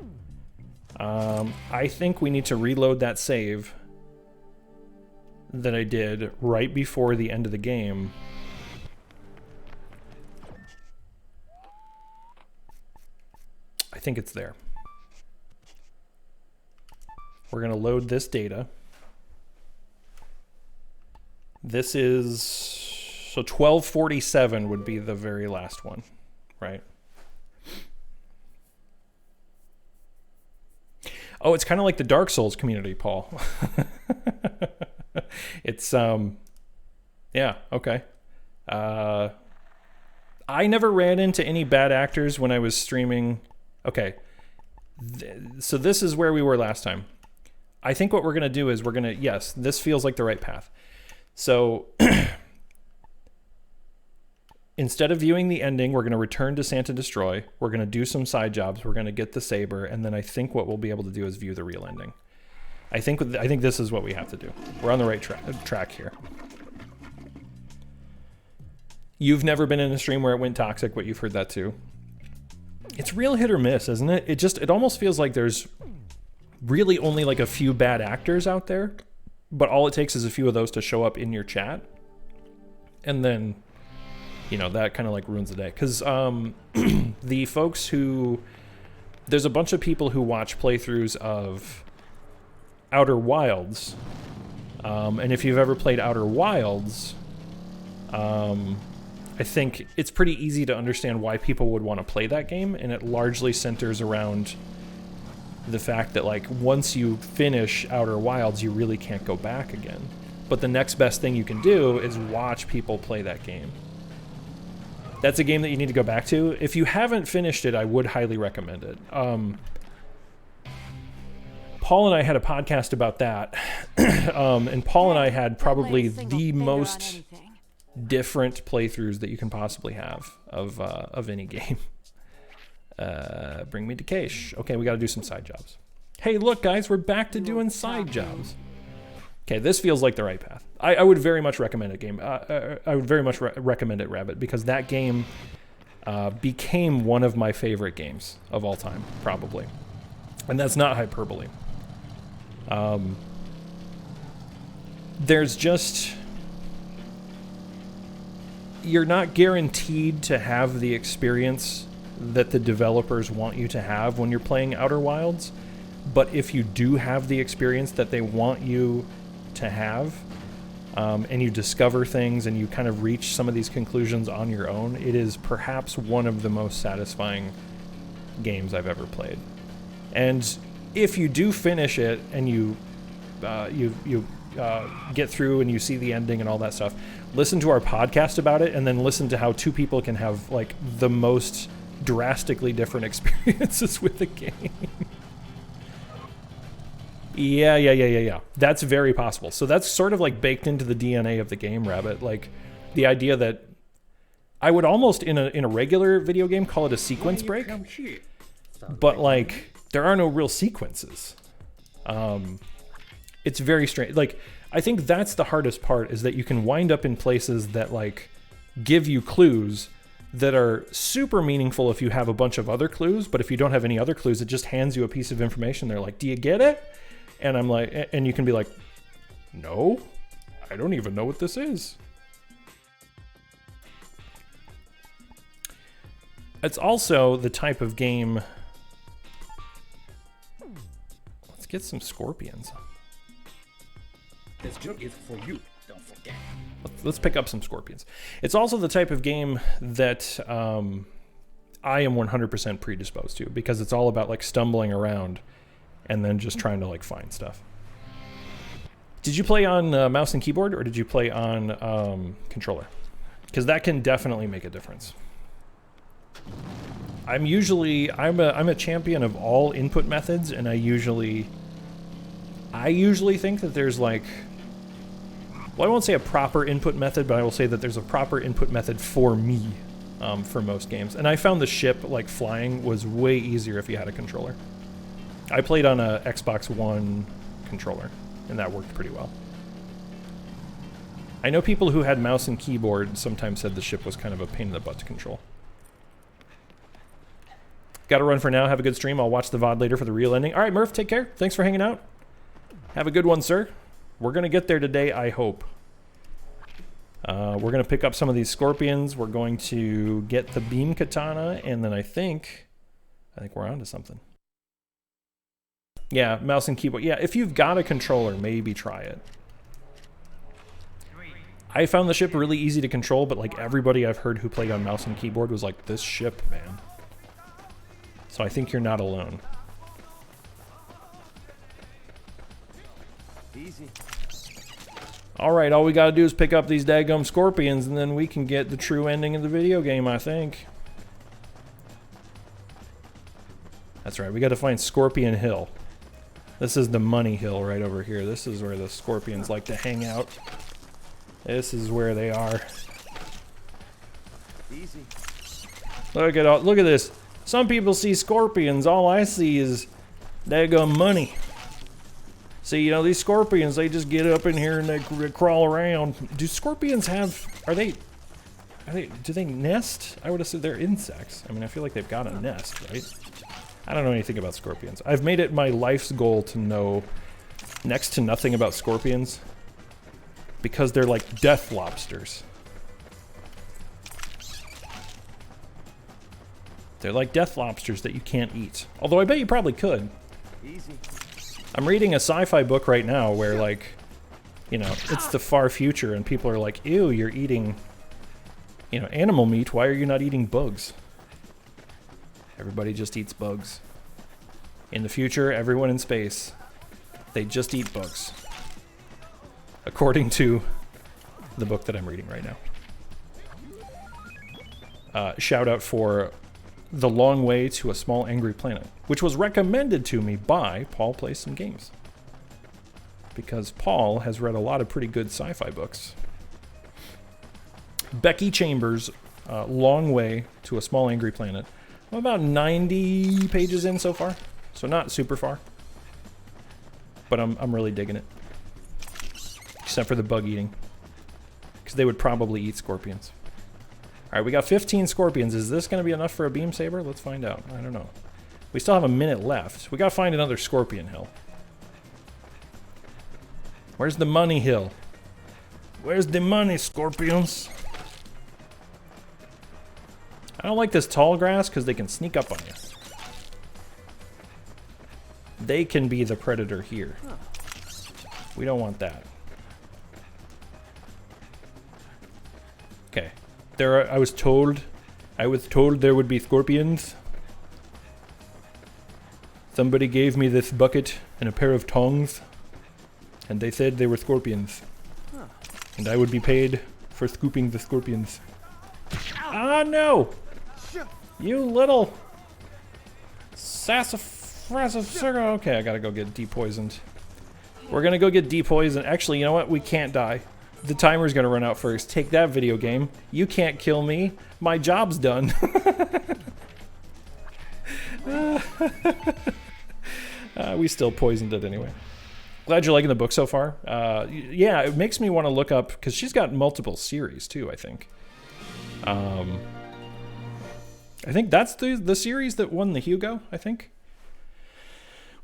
S1: I think we need to reload that save that I did right before the end of the game. I think it's there. We're gonna load this data. This is, so 1247 would be the very last one, right? Oh, it's kind of like the Dark Souls community, Paul. It's, yeah, okay. I never ran into any bad actors when I was streaming. Okay, so this is where we were last time. I think what we're going to do is we're going to, yes, this feels like the right path. So instead of viewing the ending, we're going to return to Santa Destroy. We're going to do some side jobs. We're going to get the saber, and then I think what we'll be able to do is view the real ending. I think this is what we have to do. We're on the right track here. You've never been in a stream where it went toxic, but you've heard that too. It's real hit or miss, isn't it? It almost feels like there's really only like a few bad actors out there, but all it takes is a few of those to show up in your chat. And then, you know, that kind of like ruins the day. Because the folks who... There's a bunch of people who watch playthroughs of Outer Wilds. And if you've ever played Outer Wilds, I think it's pretty easy to understand why people would want to play that game, and it largely centers around the fact that, like, once you finish Outer Wilds, you really can't go back again. But the next best thing you can do is watch people play that game. That's a game that you need to go back to. If you haven't finished it, I would highly recommend it. Paul and I had a podcast about that, and Paul and I had probably the most different playthroughs that you can possibly have of any game. Bring me to Keish. Okay, we got to do some side jobs. Hey, look, guys, we're back to doing side jobs. Okay, this feels like the right path. I would very much recommend it, game. I would very much recommend it, Rabbit, because that game became one of my favorite games of all time, probably. And that's not hyperbole. There's just... You're not guaranteed to have the experience that the developers want you to have when you're playing Outer Wilds, but if you do have the experience that they want you to have, and you discover things and you kind of reach some of these conclusions on your own, it is perhaps one of the most satisfying games I've ever played. And if you do finish it and you get through and you see the ending and all that stuff, listen to our podcast about it, and then listen to how two people can have like the most drastically different experiences with the game. Yeah. That's very possible. So that's sort of like baked into the DNA of the game, Rabbit. Like the idea that I would almost in a regular video game call it a sequence break, but like there are no real sequences. It's very strange. Like I think that's the hardest part, is that you can wind up in places that like give you clues that are super meaningful if you have a bunch of other clues, but if you don't have any other clues, it just hands you a piece of information. They're like, do you get it? And I'm like, and you can be like, no, I don't even know what this is. It's also the type of game. Let's get some scorpions.
S10: This joke is for you, don't forget.
S1: Let's pick up some scorpions. It's also the type of game that I am 100% predisposed to, because it's all about like stumbling around and then just trying to like find stuff. Did you play on mouse and keyboard, or did you play on controller? Because that can definitely make a difference. I'm a champion of all input methods, and I usually think that there's like, well, I won't say a proper input method, but I will say that there's a proper input method for me for most games. And I found the ship like flying was way easier if you had a controller. I played on a Xbox One controller, and that worked pretty well. I know people who had mouse and keyboard sometimes said the ship was kind of a pain in the butt to control. Got to run for now. Have a good stream. I'll watch the VOD later for the real ending. All right, Murph, take care. Thanks for hanging out. Have a good one, sir. We're going to get there today, I hope. We're going to pick up some of these scorpions. We're going to get the beam katana, and then I think we're on to something. Yeah, mouse and keyboard. Yeah, if you've got a controller, maybe try it. I found the ship really easy to control, but like everybody I've heard who played on mouse and keyboard was like, this ship, man. So I think you're not alone.
S5: Easy.
S1: All right, all we gotta do is pick up these daggum scorpions, and then we can get the true ending of the video game, I think. That's right, we gotta find Scorpion Hill. This is the money hill right over here. This is where the scorpions like to hang out. This is where they are.
S5: Easy.
S1: Look at this. Some people see scorpions. All I see is daggum money. See, you know, these scorpions, they just get up in here and they crawl around. Do scorpions have, do they nest? I would assume they're insects. I mean, I feel like they've got a nest, right? I don't know anything about scorpions. I've made it my life's goal to know next to nothing about scorpions, because they're like death lobsters. They're like death lobsters that you can't eat. Although I bet you probably could.
S5: Easy.
S1: I'm reading a sci-fi book right now where, like, you know, it's the far future and people are like, ew, you're eating, you know, animal meat. Why are you not eating bugs? Everybody just eats bugs. In the future, everyone in space, they just eat bugs. According to the book that I'm reading right now. Shout out for The Long Way to a Small Angry Planet, which was recommended to me by Paul Plays Some Games. Because Paul has read a lot of pretty good sci-fi books. Becky Chambers, Long Way to a Small Angry Planet. I'm about 90 pages in so far, so not super far. But I'm really digging it. Except for the bug eating. Because they would probably eat scorpions. Alright, we got 15 scorpions. Is this going to be enough for a beam saber? Let's find out. I don't know. We still have a minute left. We got to find another scorpion hill. Where's the money hill? Where's the money, scorpions? I don't like this tall grass because they can sneak up on you. They can be the predator here. We don't want that. Okay. I was told there would be scorpions. Somebody gave me this bucket and a pair of tongs, and they said they were scorpions. And I would be paid for scooping the scorpions. Ah, no! You little sassafras. Okay, I gotta go get depoisoned. We're gonna go get depoisoned. Actually, you know what? We can't die. The timer's gonna run out first. Take that, video game. You can't kill me. My job's done. We still poisoned it anyway. Glad you're liking the book so far. Yeah, it makes me want to look up, because she's got multiple series too, I think. I think that's the series that won the Hugo, I think.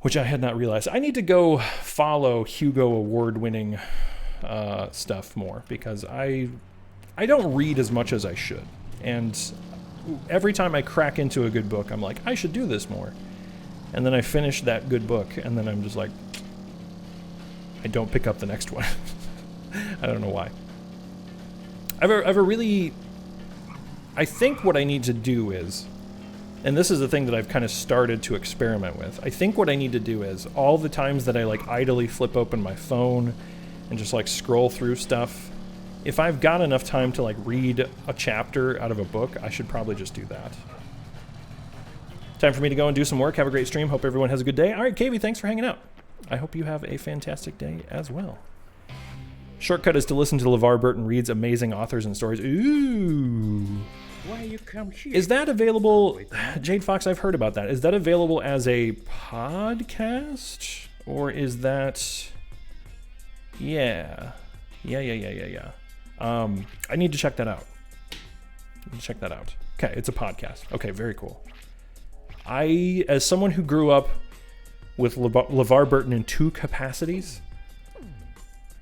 S1: Which I had not realized. I need to go follow Hugo award-winning stuff more, because I don't read as much as I should. And every time I crack into a good book, I'm like, I should do this more. And then I finish that good book, and then I'm just like, I don't pick up the next one. I don't know why. I think what I need to do is, and this is the thing that I've kind of started to experiment with, I think what I need to do is, all the times that I like idly flip open my phone and just like scroll through stuff, if I've got enough time to like read a chapter out of a book, I should probably just do that. Time for me to go and do some work. Have a great stream. Hope everyone has a good day. All right, KV, thanks for hanging out. I hope you have a fantastic day as well. Shortcut is to listen to LeVar Burton reads amazing authors and stories. Ooh.
S10: Why you come here?
S1: Is that available? Jade Fox, I've heard about that. Is that available as a podcast? Or is that... Yeah. Yeah. I need to check that out. Okay, it's a podcast. Okay, very cool. As someone who grew up with LeVar Burton in two capacities,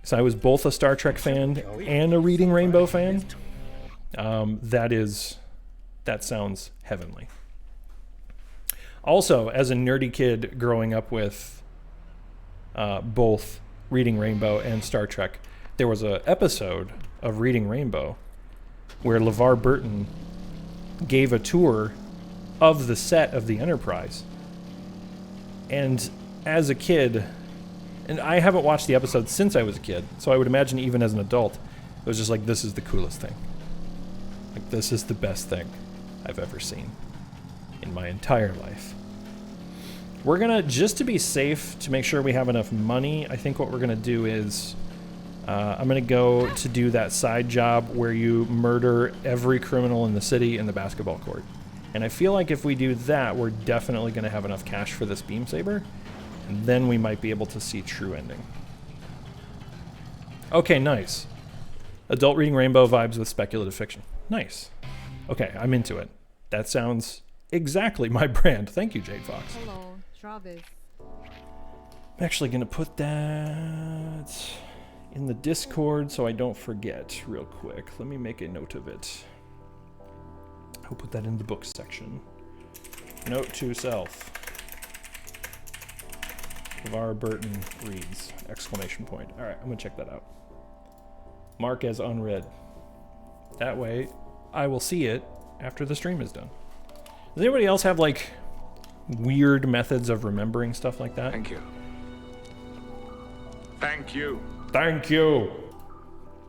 S1: so I was both a Star Trek fan and a Reading Rainbow fan, that sounds heavenly. Also, as a nerdy kid growing up with both Reading Rainbow and Star Trek, there was an episode of Reading Rainbow where LeVar Burton gave a tour of the set of the Enterprise. And as a kid, and I haven't watched the episode since I was a kid, so I would imagine even as an adult, it was just like, this is the coolest thing. Like, this is the best thing I've ever seen in my entire life. We're gonna, just to be safe, to make sure we have enough money, I think what we're gonna do is, I'm gonna go to do that side job where you murder every criminal in the city in the basketball court. And I feel like if we do that, we're definitely gonna have enough cash for this beam saber, and then we might be able to see true ending. Okay, nice. Adult Reading Rainbow vibes with speculative fiction. Nice. Okay, I'm into it. That sounds exactly my brand. Thank you, Jade Fox.
S11: Hello, Travis.
S1: I'm actually gonna put that in the Discord so I don't forget real quick. Let me make a note of it. I'll put that in the books section. Note to self. LeVar Burton reads! Exclamation point. All right, I'm gonna check that out. Mark as unread. That way, I will see it after the stream is done. Does anybody else have like weird methods of remembering stuff like that?
S12: Thank you. Thank you.
S1: Thank you.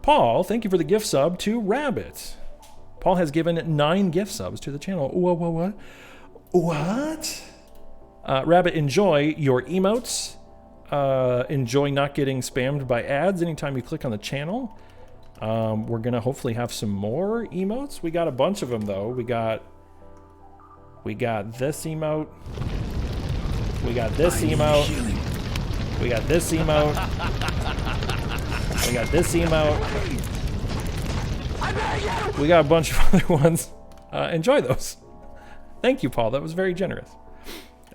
S1: Paul, thank you for the gift sub to Rabbit. Paul has given 9 gift subs to the channel. What? Rabbit, enjoy your emotes. Enjoy not getting spammed by ads anytime you click on the channel. We're gonna hopefully have some more emotes. We got a bunch of them though. We got this emote. We got this emote. We got this emote. We got this emote. We got a bunch of other ones. Enjoy those. Thank you, Paul. That was very generous.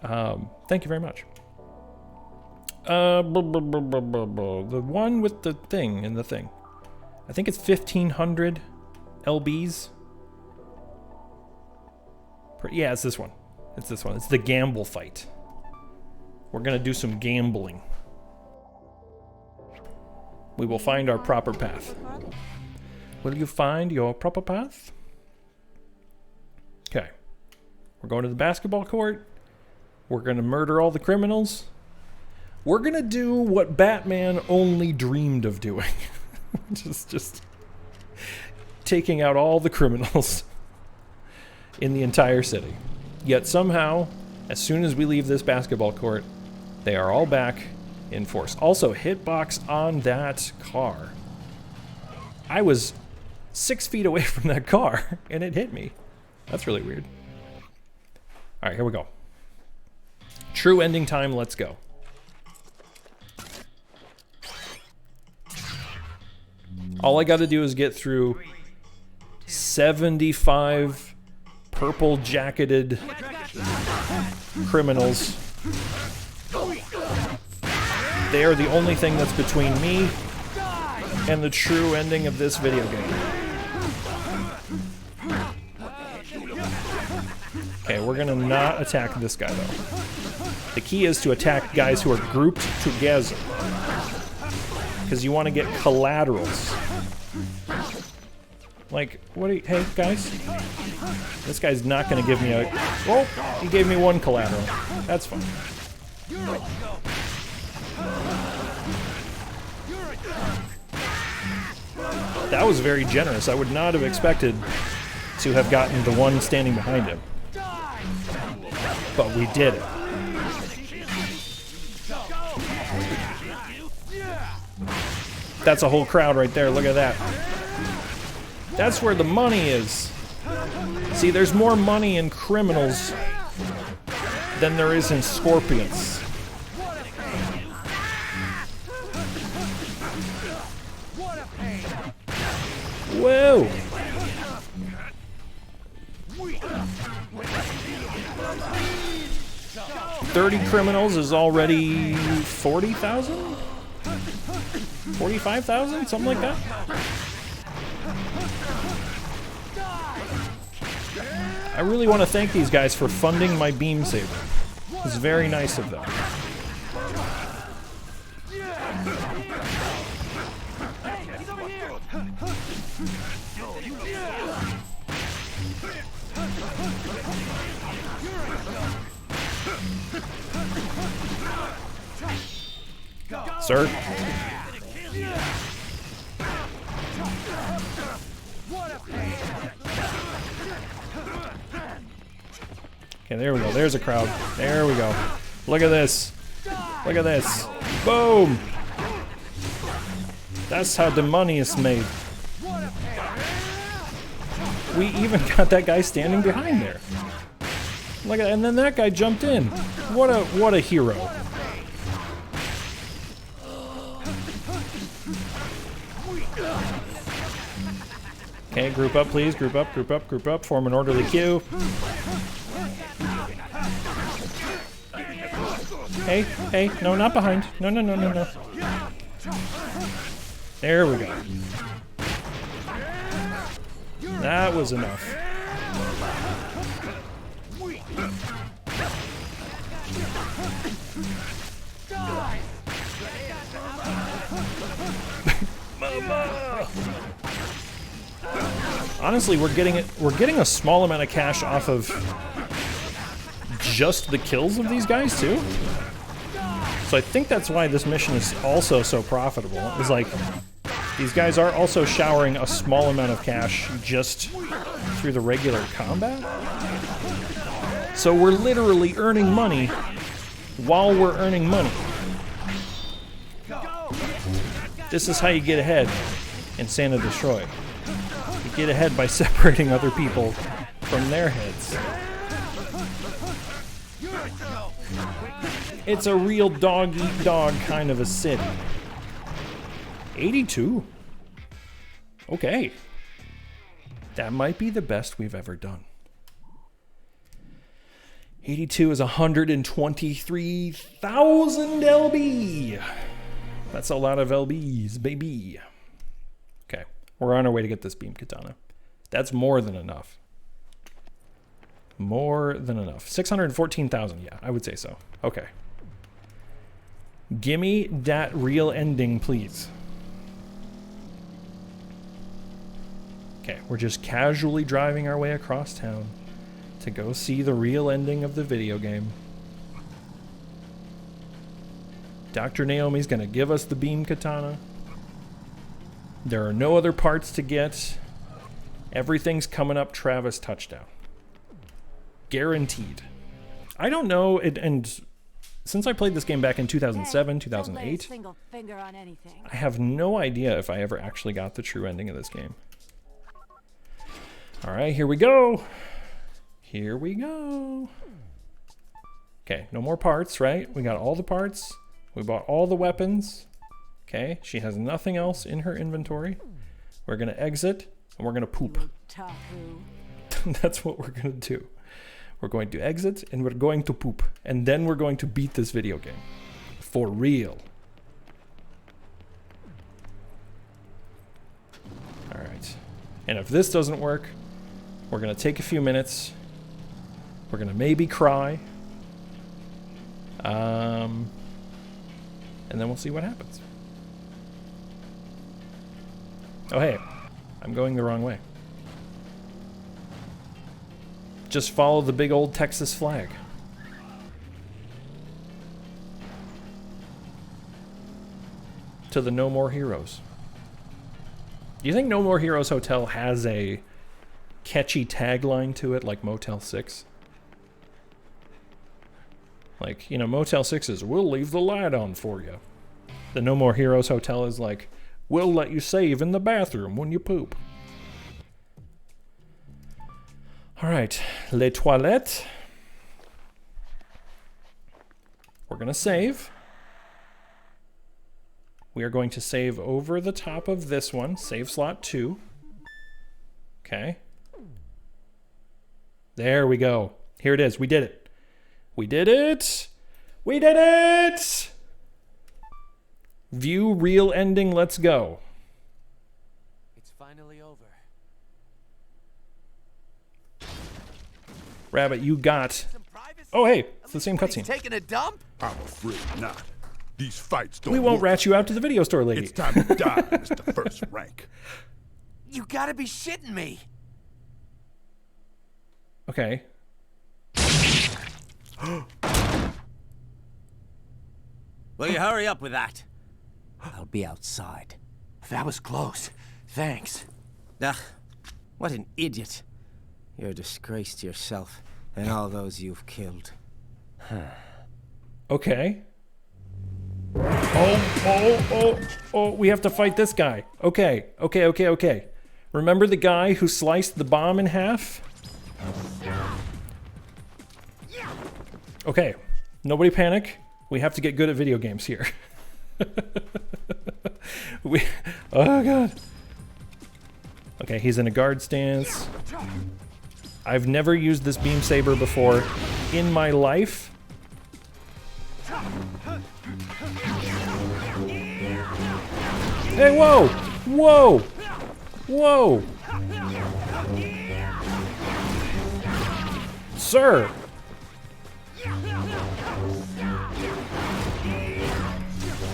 S1: Thank you very much. The one with the thing in the thing. I think it's 1,500 LBs. Yeah, it's this one. It's this one. It's the gamble fight. We're gonna do some gambling. We will find our proper path. Will you find your proper path? Okay. We're going to the basketball court. We're gonna murder all the criminals. We're gonna do what Batman only dreamed of doing. just taking out all the criminals in the entire city. Yet somehow, as soon as we leave this basketball court, they are all back in force. Also, hitbox on that car. I was 6 feet away from that car, and it hit me. That's really weird. All right, here we go. True ending time, let's go. All I gotta do is get through 75 purple-jacketed criminals. They are the only thing that's between me and the true ending of this video game. Okay, we're gonna not attack this guy though. The key is to attack guys who are grouped together, because you want to get collaterals. Like, what are you, hey guys? This guy's not gonna give me a, well, he gave me one collateral. That's fine. That was very generous. I would not have expected to have gotten the one standing behind him. But we did it. That's a whole crowd right there. Look at that. That's where the money is. See, there's more money in criminals than there is in scorpions. Whoa! $30 criminals is already 40,000? 45,000? Something like that? I really want to thank these guys for funding my beam saber. It's very nice of them. Sir? Okay, there we go. There's a crowd. There we go. Look at this. Look at this. Boom! That's how the money is made. We even got that guy standing behind there. Look at, and then that guy jumped in. What a hero. Okay, group up, please. Group up, group up, group up. Form an orderly queue. Hey, hey, no, not behind. No, no, no, no, no. There we go. That was enough. Mama! Honestly, we're getting a small amount of cash off of just the kills of these guys too. So I think that's why this mission is also so profitable. It's like these guys are also showering a small amount of cash just through the regular combat. So we're literally earning money while we're earning money. This is how you get ahead in Santa Destroy. You get ahead by separating other people from their heads. It's a real dog-eat-dog kind of a city. 82? Okay. That might be the best we've ever done. 82 is 123,000 LB. That's a lot of LBs, baby. Okay, we're on our way to get this beam katana. That's more than enough. More than enough. 614,000, yeah, I would say so. Okay. Gimme that real ending, please. Okay, we're just casually driving our way across town to go see the real ending of the video game. Dr. Naomi's gonna give us the beam katana. There are no other parts to get. Everything's coming up Travis touchdown. Guaranteed. I don't know, and since I played this game back in 2007, 2008,
S9: Single finger on anything.
S1: I have no idea if I ever actually got the true ending of this game. All right, here we go. Here we go. Okay, no more parts, right? We got all the parts. We bought all the weapons. Okay, she has nothing else in her inventory. We're gonna exit and we're gonna poop. That's what we're gonna do. We're going to exit and we're going to poop. And then we're going to beat this video game. For real. All right. And if this doesn't work, we're gonna take a few minutes. We're gonna maybe cry. And then we'll see what happens. Oh hey, I'm going the wrong way. Just follow the big old Texas flag. To the No More Heroes. Do you think No More Heroes Hotel has a catchy tagline to it like Motel 6? Like, you know, Motel 6 is, we'll leave the light on for you. The No More Heroes Hotel is like, we'll let you save in the bathroom when you poop. All right, les toilettes. We're gonna save. We are going to save over the top of this one, save slot 2. Okay. There we go. Here it is, we did it. We did it! We did it! View real ending, let's go.
S4: It's finally over.
S1: Rabbit, you got... Oh, hey, it's the same cutscene.
S5: Taking a dump?
S6: I'm afraid not. These fights don't
S1: We won't
S6: work.
S1: rat you out to the video store, lady.
S6: It's time to die, Mr. First Rank.
S5: You gotta be shitting me.
S1: Okay.
S5: Will you hurry up with that? I'll be outside. That was close. Thanks. Ugh, what an idiot. You're a disgrace to yourself and all those you've killed.
S1: Okay. Oh, we have to fight this guy. Okay. Remember the guy who sliced the bomb in half? Okay, nobody panic. We have to get good at video games here. Oh god. Okay, he's in a guard stance. I've never used this beam saber before in my life. Hey, whoa! Whoa! Whoa! Sir!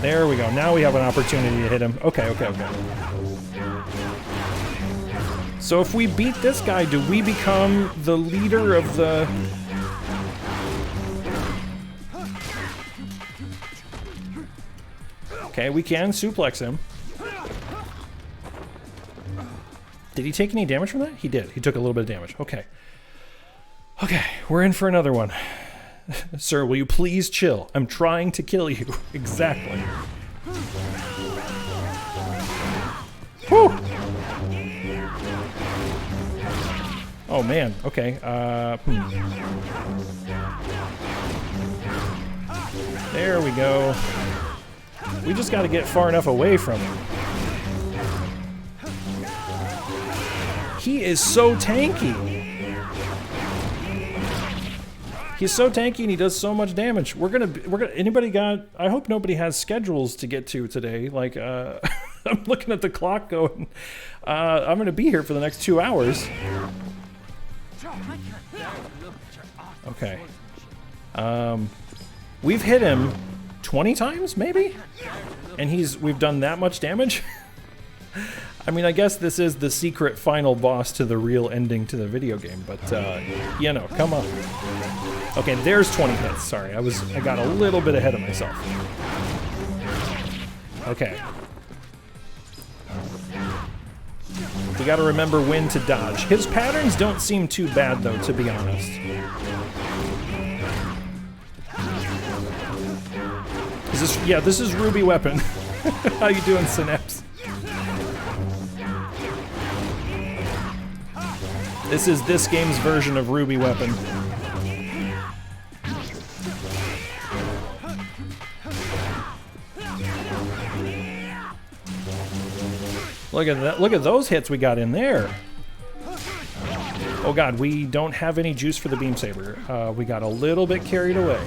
S1: There we go. Now we have an opportunity to hit him. Okay. So if we beat this guy, do we become the leader of the... Okay, we can suplex him. Did he take any damage from that? He did. He took a little bit of damage. Okay. Okay, we're in for another one. Sir, will you please chill? I'm trying to kill you. Exactly. Whew! Oh man, okay. There we go. We just gotta get far enough away from him. He is so tanky. He's so tanky and he does so much damage. We're gonna anybody got, I hope nobody has schedules to get to today. Like, I'm looking at the clock going, I'm gonna be here for the next 2 hours. Okay. We've hit him 20 times, maybe? And we've done that much damage? I mean, I guess this is the secret final boss to the real ending to the video game, but, you know, come on. Okay, there's 20 hits. Sorry, I got a little bit ahead of myself. Okay. We gotta remember when to dodge. His patterns don't seem too bad, though, to be honest. Is this? Yeah, this is Ruby Weapon. How you doing, Synapse? This is this game's version of Ruby Weapon. Look at that! Look at those hits we got in there. Oh god, we don't have any juice for the beam saber. We got a little bit carried away.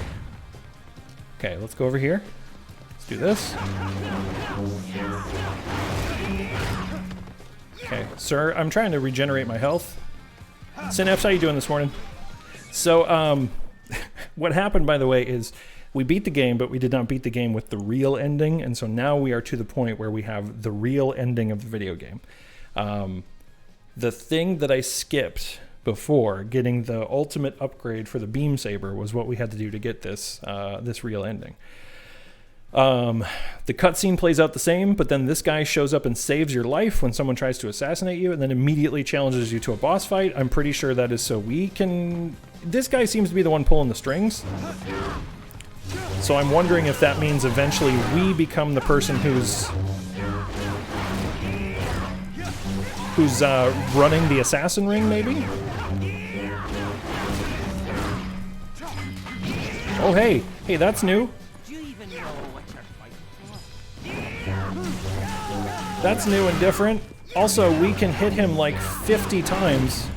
S1: Okay, let's go over here. Let's do this. Okay, sir, I'm trying to regenerate my health. Synapse, how you doing this morning? So, what happened, by the way, is we beat the game, but we did not beat the game with the real ending, and so now we are to the point where we have the real ending of the video game. The thing that I skipped before, getting the ultimate upgrade for the beam saber, was what we had to do to get this this real ending. The cutscene plays out the same, but then this guy shows up and saves your life when someone tries to assassinate you, and then immediately challenges you to a boss fight. I'm pretty sure that is so we can... This guy seems to be the one pulling the strings. So I'm wondering if that means eventually we become the person who's running the assassin ring, maybe? Oh, hey. Hey, that's new. That's new and different. Also, we can hit him like 50 times.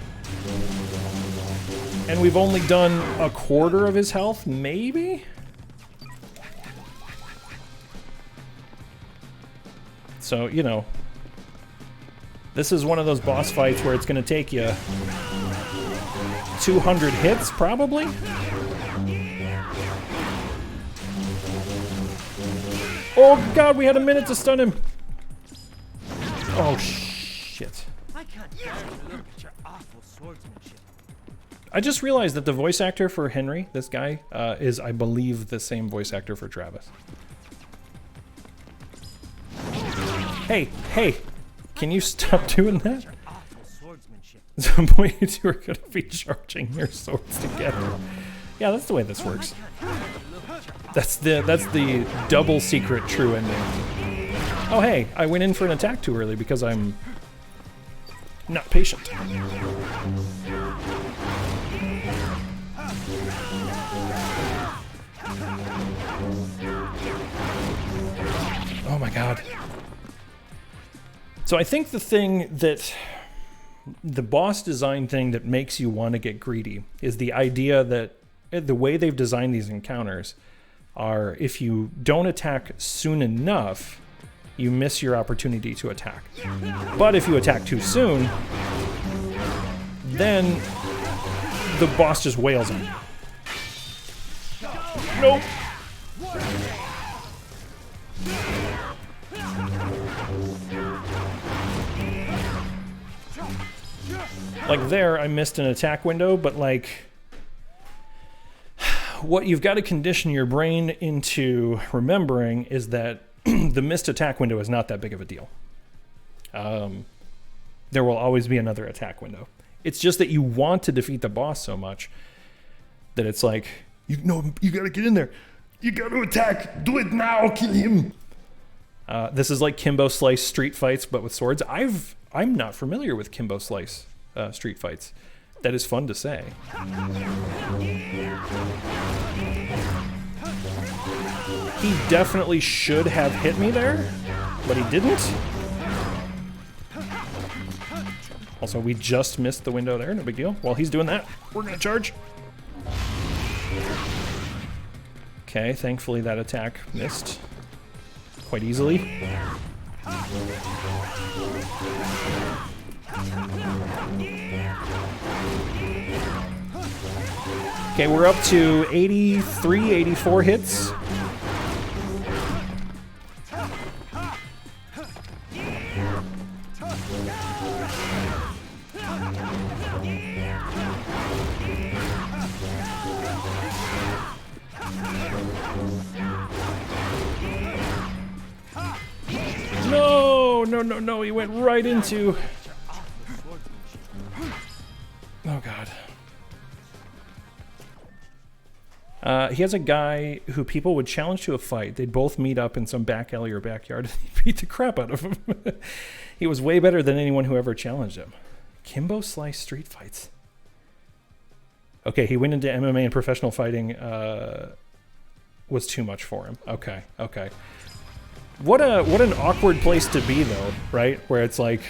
S1: And we've only done a quarter of his health, maybe? So, you know, this is one of those boss fights where it's going to take you 200 hits, probably? Oh god, we had a minute to stun him! Oh shit.
S7: I can't bear to look at your awful swordsmanship.
S1: I just realized that the voice actor for Henry, this guy, is, I believe, the same voice actor for Travis. Hey, hey! Can you stop doing that? At some point you two are going to be charging your swords together. Yeah, that's the way this works. That's the double secret true ending. Oh hey, I went in for an attack too early because I'm not patient. Oh my god. So I think the thing that the boss design thing that makes you want to get greedy is the idea that the way they've designed these encounters are if you don't attack soon enough, you miss your opportunity to attack. But if you attack too soon, then the boss just wails on you. Nope. Like there, I missed an attack window, but like, what you've got to condition your brain into remembering is that the missed attack window is not that big of a deal. There will always be another attack window. It's just that you want to defeat the boss so much that it's like, you gotta get in there. You gotta attack. Do it now. Kill him. This is like Kimbo Slice street fights, but with swords. I'm not familiar with Kimbo Slice street fights. That is fun to say. He definitely should have hit me there, but he didn't. Also, we just missed the window there, no big deal. While he's doing that, we're gonna charge. Okay, thankfully that attack missed quite easily. Okay, we're up to 83, 84 hits. No, he went right into... Oh god. He has a guy who people would challenge to a fight. They'd both meet up in some back alley or backyard and he'd beat the crap out of him. He was way better than anyone who ever challenged him. Kimbo Slice street fights. Okay, he went into MMA and professional fighting was too much for him. Okay. What an awkward place to be though, right? Where it's like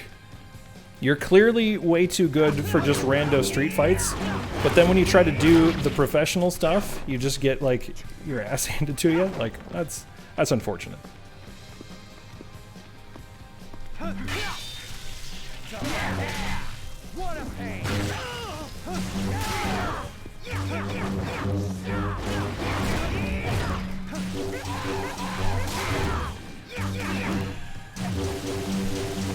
S1: you're clearly way too good for just rando street fights, but then when you try to do the professional stuff, you just get like your ass handed to you. Like that's unfortunate.
S7: What a pain!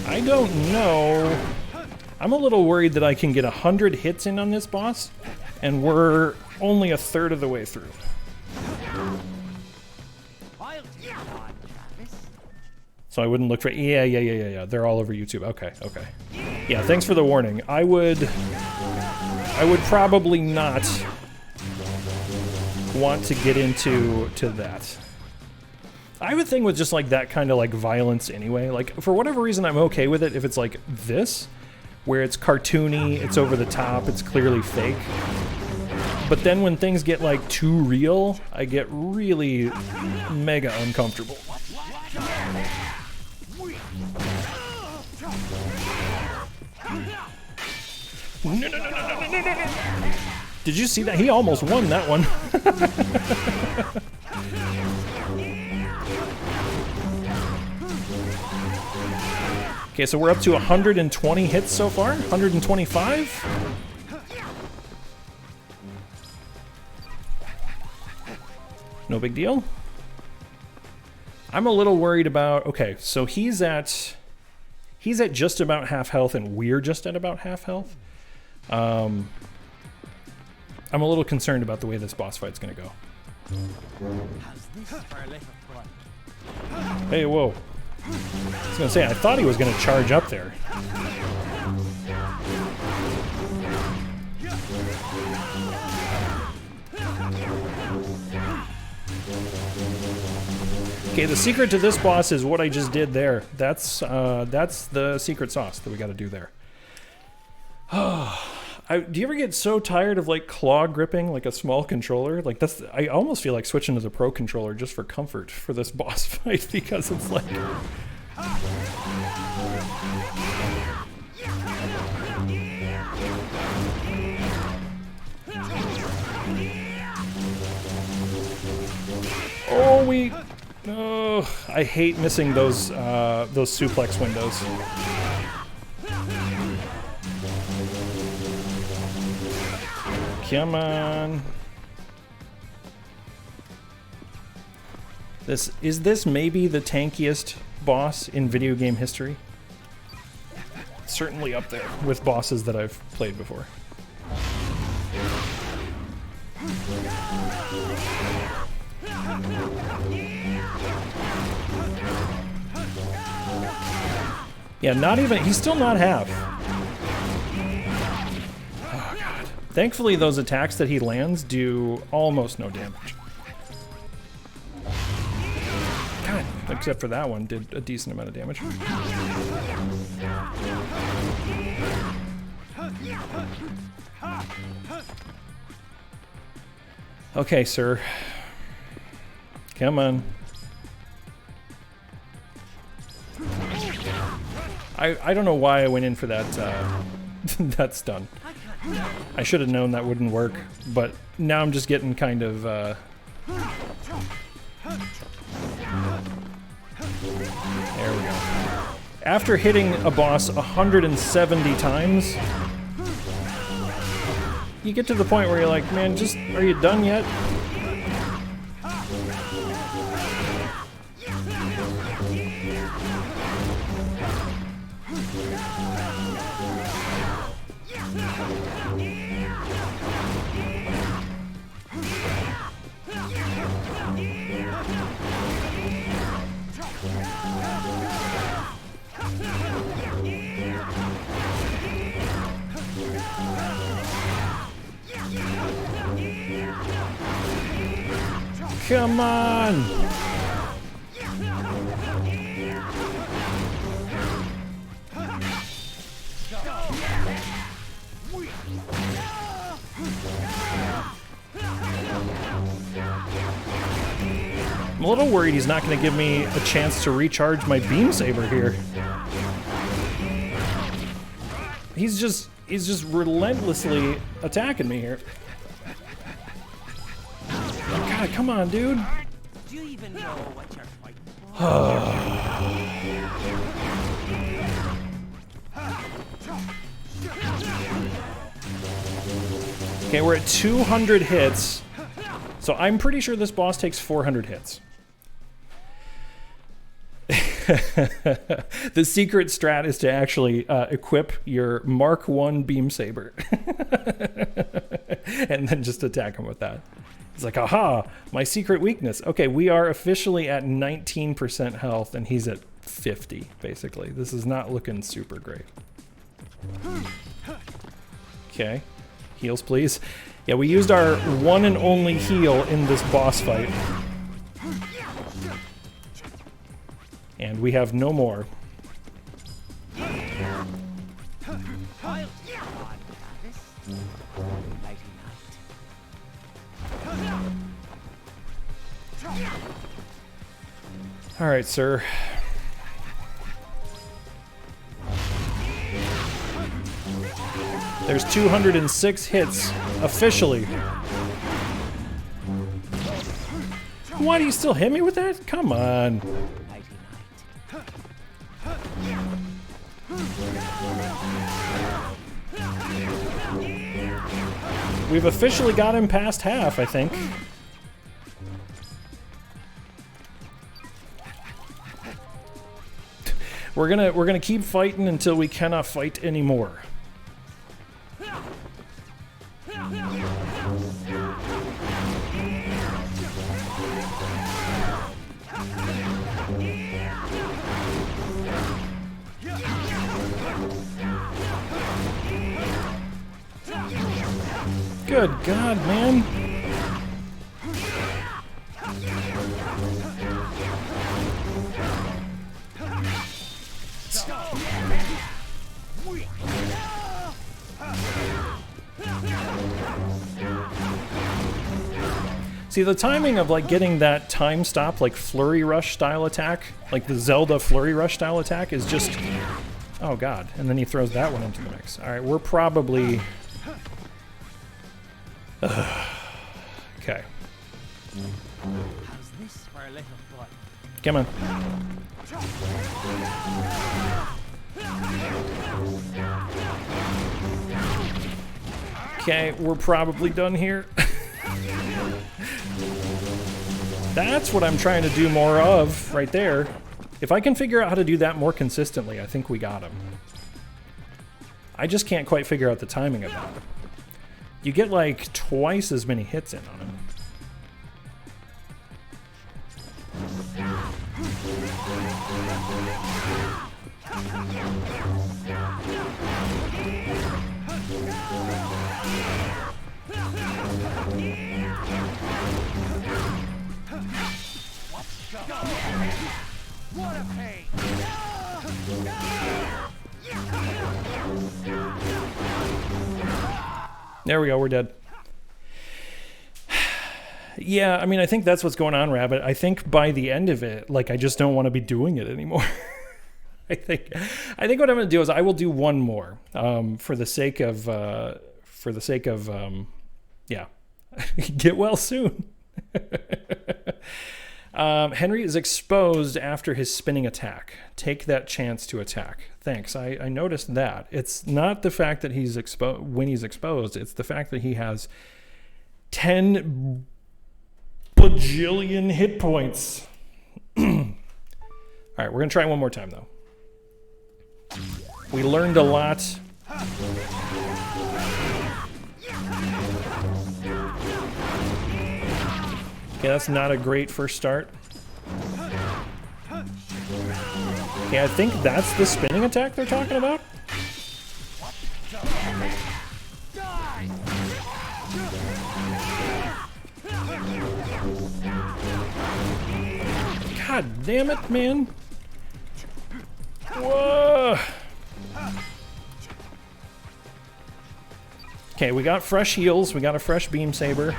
S1: I don't know. I'm a little worried that I can get 100 hits in on this boss, and we're only a third of the way through. So I wouldn't look for... Yeah. They're all over YouTube. Okay. Yeah, thanks for the warning. I would probably not want to get into that. I have a thing with just like that kind of like violence anyway. Like for whatever reason, I'm okay with it if it's like this, where it's cartoony, it's over the top, it's clearly fake. But then when things get like too real, I get really mega uncomfortable. No. Did you see that? He almost won that one. Okay, so we're up to 120 hits so far? 125? No big deal. I'm a little worried about... Okay, so he's at just about half health and we're just at about half health. I'm a little concerned about the way this boss fight's gonna go. Hey, whoa. I was gonna say, I thought he was gonna charge up there. Okay, the secret to this boss is what I just did there. That's the secret sauce that we gotta do there. Do you ever get so tired of like claw gripping like a small controller? Like I almost feel like switching to the pro controller just for comfort for this boss fight because it's like... Oh, I hate missing those suplex windows. Come on. Is this maybe the tankiest boss in video game history? Certainly up there with bosses that I've played before. Yeah, not even... He's still not half. Oh, God. Thankfully, those attacks that he lands do almost no damage. God, except for that one, did a decent amount of damage. Okay, sir. Come on. I don't know why I went in for that that stun. I should have known that wouldn't work, but now I'm just getting kind of there we go. After hitting a boss 170 times, you get to the point where you're like, man, just, are you done yet? Come on! I'm a little worried he's not going to give me a chance to recharge my beam saber here. He's just relentlessly attacking me here. God, come on, dude.
S5: Do you even know what you're fighting for?
S1: Okay, we're at 200 hits. So I'm pretty sure this boss takes 400 hits. The secret strat is to actually equip your Mark 1 beam saber. And then just attack him with that. It's like, aha, my secret weakness. Okay, we are officially at 19% health and he's at 50, basically. This is not looking super great. Okay, heals please. Yeah, we used our one and only heal in this boss fight. And we have no more. All right, sir. There's 206 hits, officially. Why do you still hit me with that? Come on. We've officially got him past half, I think. We're gonna keep fighting until we cannot fight anymore. Good God, man. See, the timing of like getting that time stop, like Flurry Rush style attack, like the Zelda Flurry Rush style attack is just, oh God. And then he throws that one into the mix. All right, we're probably, okay.
S5: How's this for a little boy?
S1: Come on. Okay, we're probably done here. That's what I'm trying to do more of right there. If I can figure out how to do that more consistently, I think we got him. I just can't quite figure out the timing of that. You get like twice as many hits in on him.
S7: What a pain!
S1: There we go, we're dead. Yeah, I mean, I think that's what's going on, Rabbit. I think by the end of it, like, I just don't want to be doing it anymore. I think what I'm going to do is I will do one more for the sake of, yeah, get well soon. Henry is exposed after his spinning attack. Take that chance to attack. Thanks. I noticed that. It's not the fact that he's exposed when he's exposed. It's the fact that he has 10 bajillion hit points. All right, we're going to try one more time, though. We learned a lot. Okay, that's not a great first start. Okay, I think that's the spinning attack they're talking about. God damn it, man. Whoa. Okay, we got fresh heals. We got a fresh beam saber.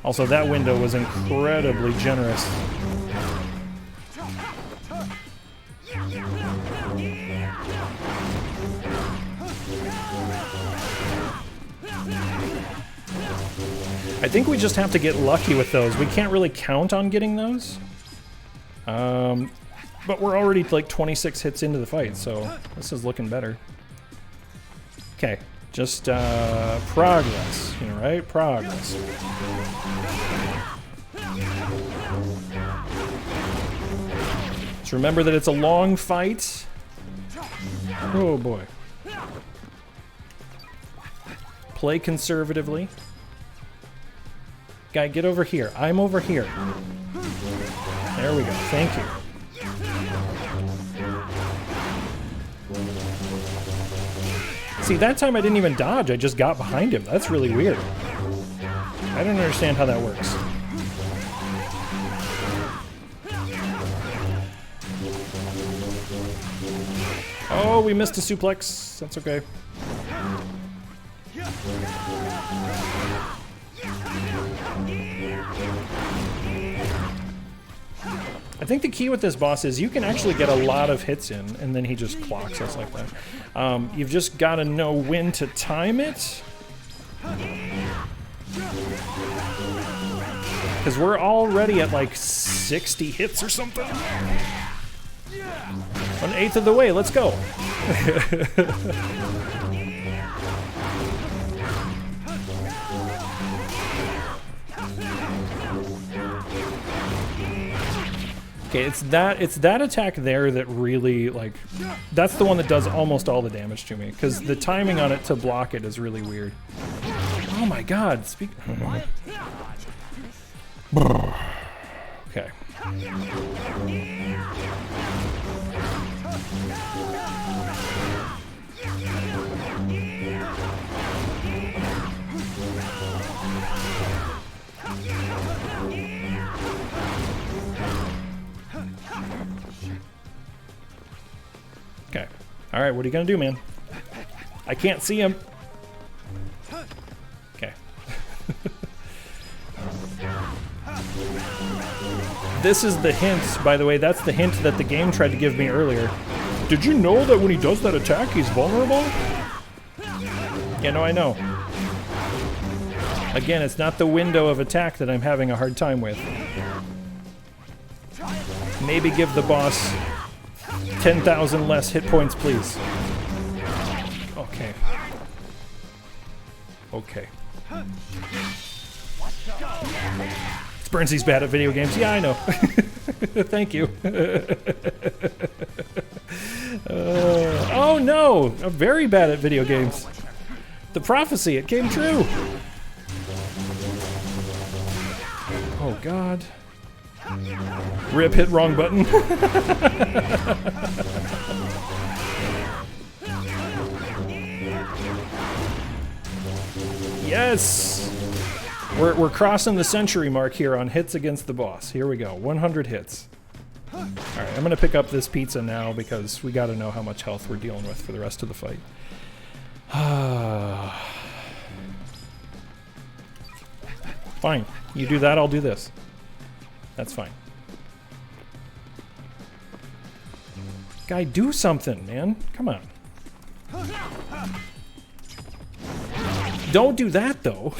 S1: Also, that window was incredibly generous. I think we just have to get lucky with those. We can't really count on getting those. But we're already like 26 hits into the fight, so this is looking better. Okay, just progress, you know, right? Progress. Just remember that it's a long fight. Oh boy. Play conservatively. Guy, get over here. I'm over here. There we go. Thank you. See, that time I didn't even dodge. I just got behind him. That's really weird. I don't understand how that works. Oh, we missed a suplex. That's okay. I think the key with this boss is you can actually get a lot of hits in, and then he just clocks us like that. You've just got to know when to time it. Because we're already at like 60 hits or something. 1/8 of the way, let's go. Okay, it's that attack there that really, like, that's the one that does almost all the damage to me, because the timing on it to block it is really weird. Oh my god, Okay. Okay. Alright, what are you gonna do, man? I can't see him. Okay. This is the hint, by the way, that's the hint that the game tried to give me earlier. Did you know that when he does that attack, he's vulnerable? Yeah, no, I know. Again, it's not the window of attack that I'm having a hard time with. Maybe give the boss 10,000 less hit points, please. Okay. Okay. Burnsy's bad at video games. Yeah, I know. Thank you. Oh no! I'm very bad at video games. The prophecy, it came true. Oh god. Rip, hit wrong button. Yes! We're crossing the century mark here on hits against the boss. Here we go, 100 hits. Alright, I'm gonna pick up this pizza now because we gotta know how much health we're dealing with for the rest of the fight. Fine, you do that, I'll do this. That's fine. Guy, do something, man. Come on. Don't do that, though.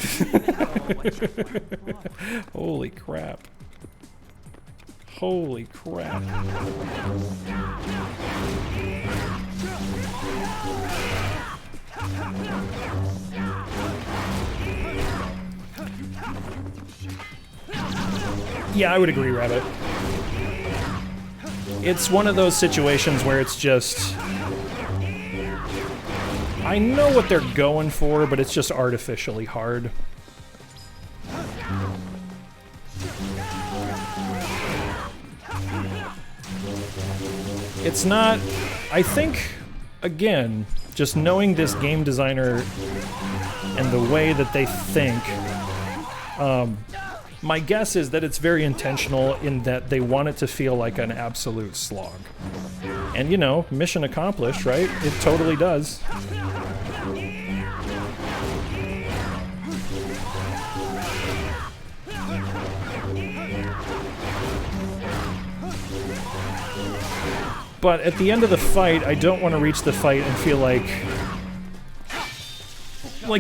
S1: Holy crap. Holy crap. Yeah, I would agree, Rabbit. It's one of those situations where it's just... I know what they're going for, but it's just artificially hard. It's not... I think, again, just knowing this game designer and the way that they think, My guess is that it's very intentional in that they want it to feel like an absolute slog. And you know, mission accomplished, right? It totally does. But at the end of the fight, I don't want to reach the fight and feel like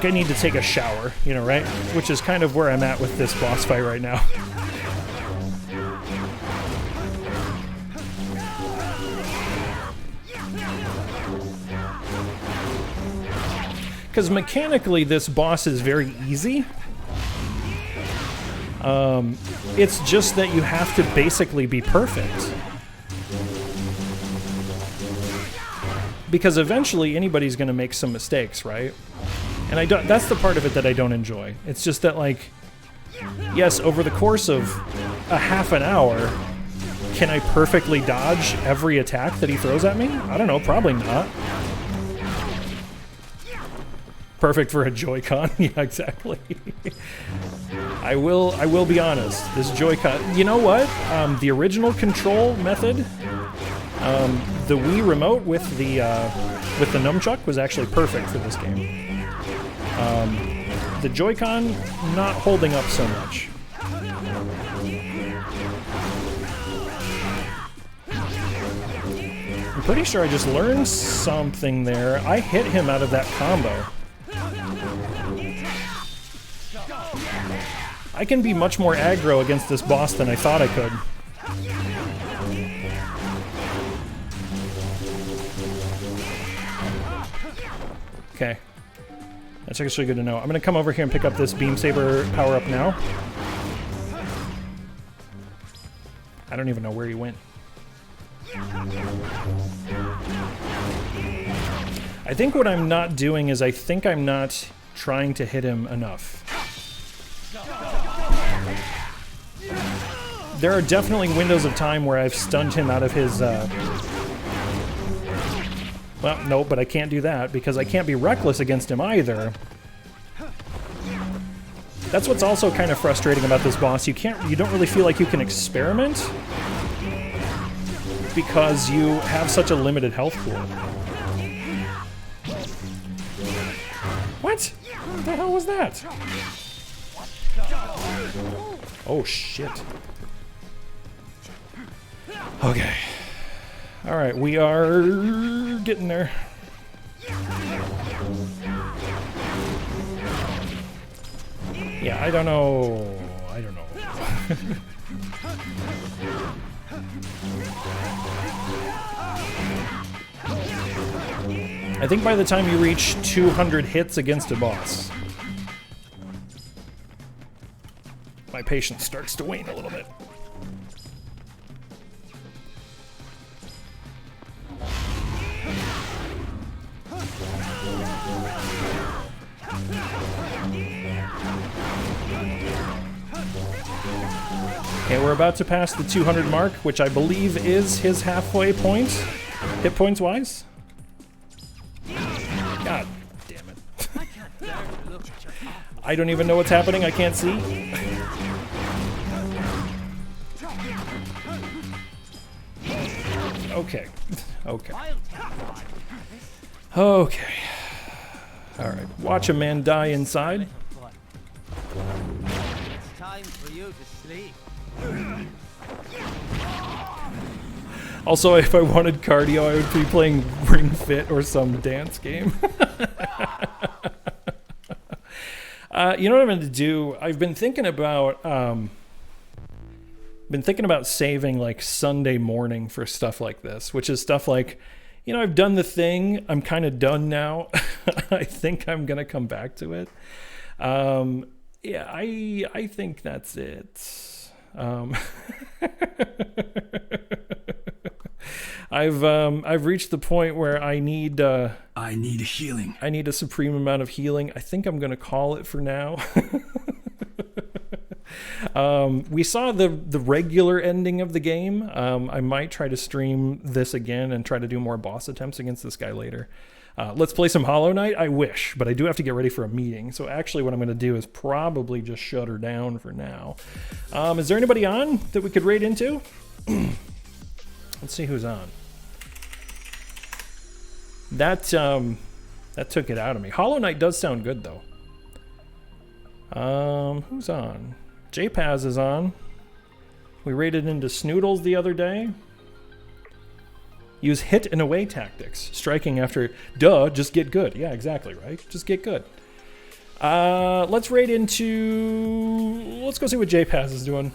S1: I need to take a shower, you know, right? Which is kind of where I'm at with this boss fight right now. Because mechanically, this boss is very easy. It's just that you have to basically be perfect. Because eventually anybody's going to make some mistakes, right? And I don't, that's the part of it that I don't enjoy. It's just that, like, yes, over the course of a half an hour, can I perfectly dodge every attack that he throws at me? I don't know, probably not. Perfect for a Joy-Con. Yeah, exactly. I will be honest. This Joy-Con, you know what? The original control method, the Wii remote with the nunchuck was actually perfect for this game. The Joy-Con not holding up so much. I'm pretty sure I just learned something there. I hit him out of that combo. I can be much more aggro against this boss than I thought I could. Okay. That's actually good to know. I'm going to come over here and pick up this Beam Saber power-up now. I don't even know where he went. I think what I'm not doing is I think I'm not trying to hit him enough. There are definitely windows of time where I've stunned him out of his... Well, no, but I can't do that because I can't be reckless against him either. That's what's also kind of frustrating about this boss. You don't really feel like you can experiment because you have such a limited health pool. What? What the hell was that? Oh, shit. Okay. Alright, we are getting there. Yeah, I don't know. I don't know. I think by the time you reach 200 hits against a boss, my patience starts to wane a little bit. Okay, we're about to pass the 200 mark, which I believe is his halfway point, hit points wise. God damn it. I don't even know what's happening, I can't see. Okay. Okay. Okay. Alright, watch a man die inside.
S5: It's time for you to sleep.
S1: Also, if I wanted cardio, I would be playing Ring Fit or some dance game. You know what I'm going to do? I've been thinking about saving like Sunday morning for stuff like this, which is stuff like, you know, I've done the thing. I'm kind of done now. I think I'm going to come back to it. Yeah, I think that's it. I've reached the point where I need healing. I need a supreme amount of healing. I think I'm gonna call it for now. We saw the regular ending of the game. I might try to stream this again and try to do more boss attempts against this guy later. Let's play some Hollow Knight. I wish, but I do have to get ready for a meeting. So actually what I'm going to do is probably just shut her down for now. Is there anybody on that we could raid into? Let's see who's on. That took it out of me. Hollow Knight does sound good, though. Who's on? J-Paz is on. We raided into Snoodles the other day. Use hit and away tactics. Striking after... Duh, just get good. Yeah, exactly, right? Just get good. Let's raid into... Let's go see what J-Paz is doing.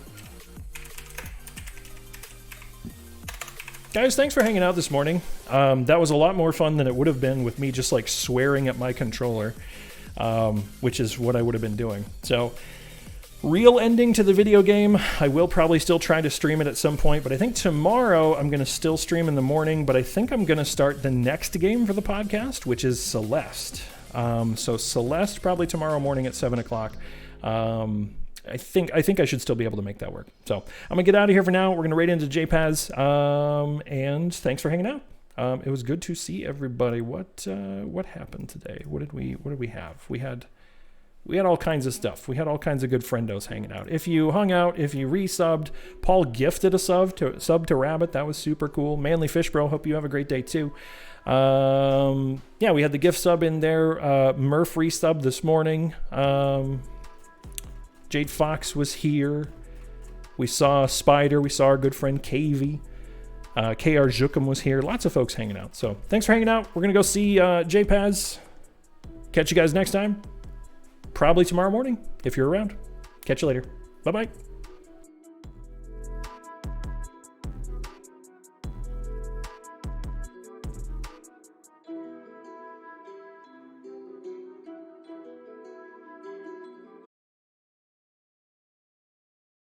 S1: Guys, thanks for hanging out this morning. That was a lot more fun than it would have been with me just like swearing at my controller, which is what I would have been doing. So, real ending to the video game. I will probably still try to stream it at some point, but I think tomorrow I'm going to still stream in the morning, but I think I'm going to start the next game for the podcast, which is Celeste. So Celeste probably tomorrow morning at 7 o'clock. I think I should still be able to make that work. So I'm gonna get out of here for now. We're gonna raid into J-Paz, and thanks for hanging out. It was good to see everybody. What happened today? What did we have? We had all kinds of stuff. We had all kinds of good friendos hanging out. If you hung out, if you resubbed, Paul gifted a sub to Rabbit. That was super cool. Manly Fish Bro, hope you have a great day too. Yeah, we had the gift sub in there. Murph resubbed this morning. Jade Fox was here. We saw Spider. We saw our good friend KV. KR Jukum was here. Lots of folks hanging out. So thanks for hanging out. We're going to go see J-Paz. Catch you guys next time. Probably tomorrow morning if you're around. Catch you later. Bye-bye.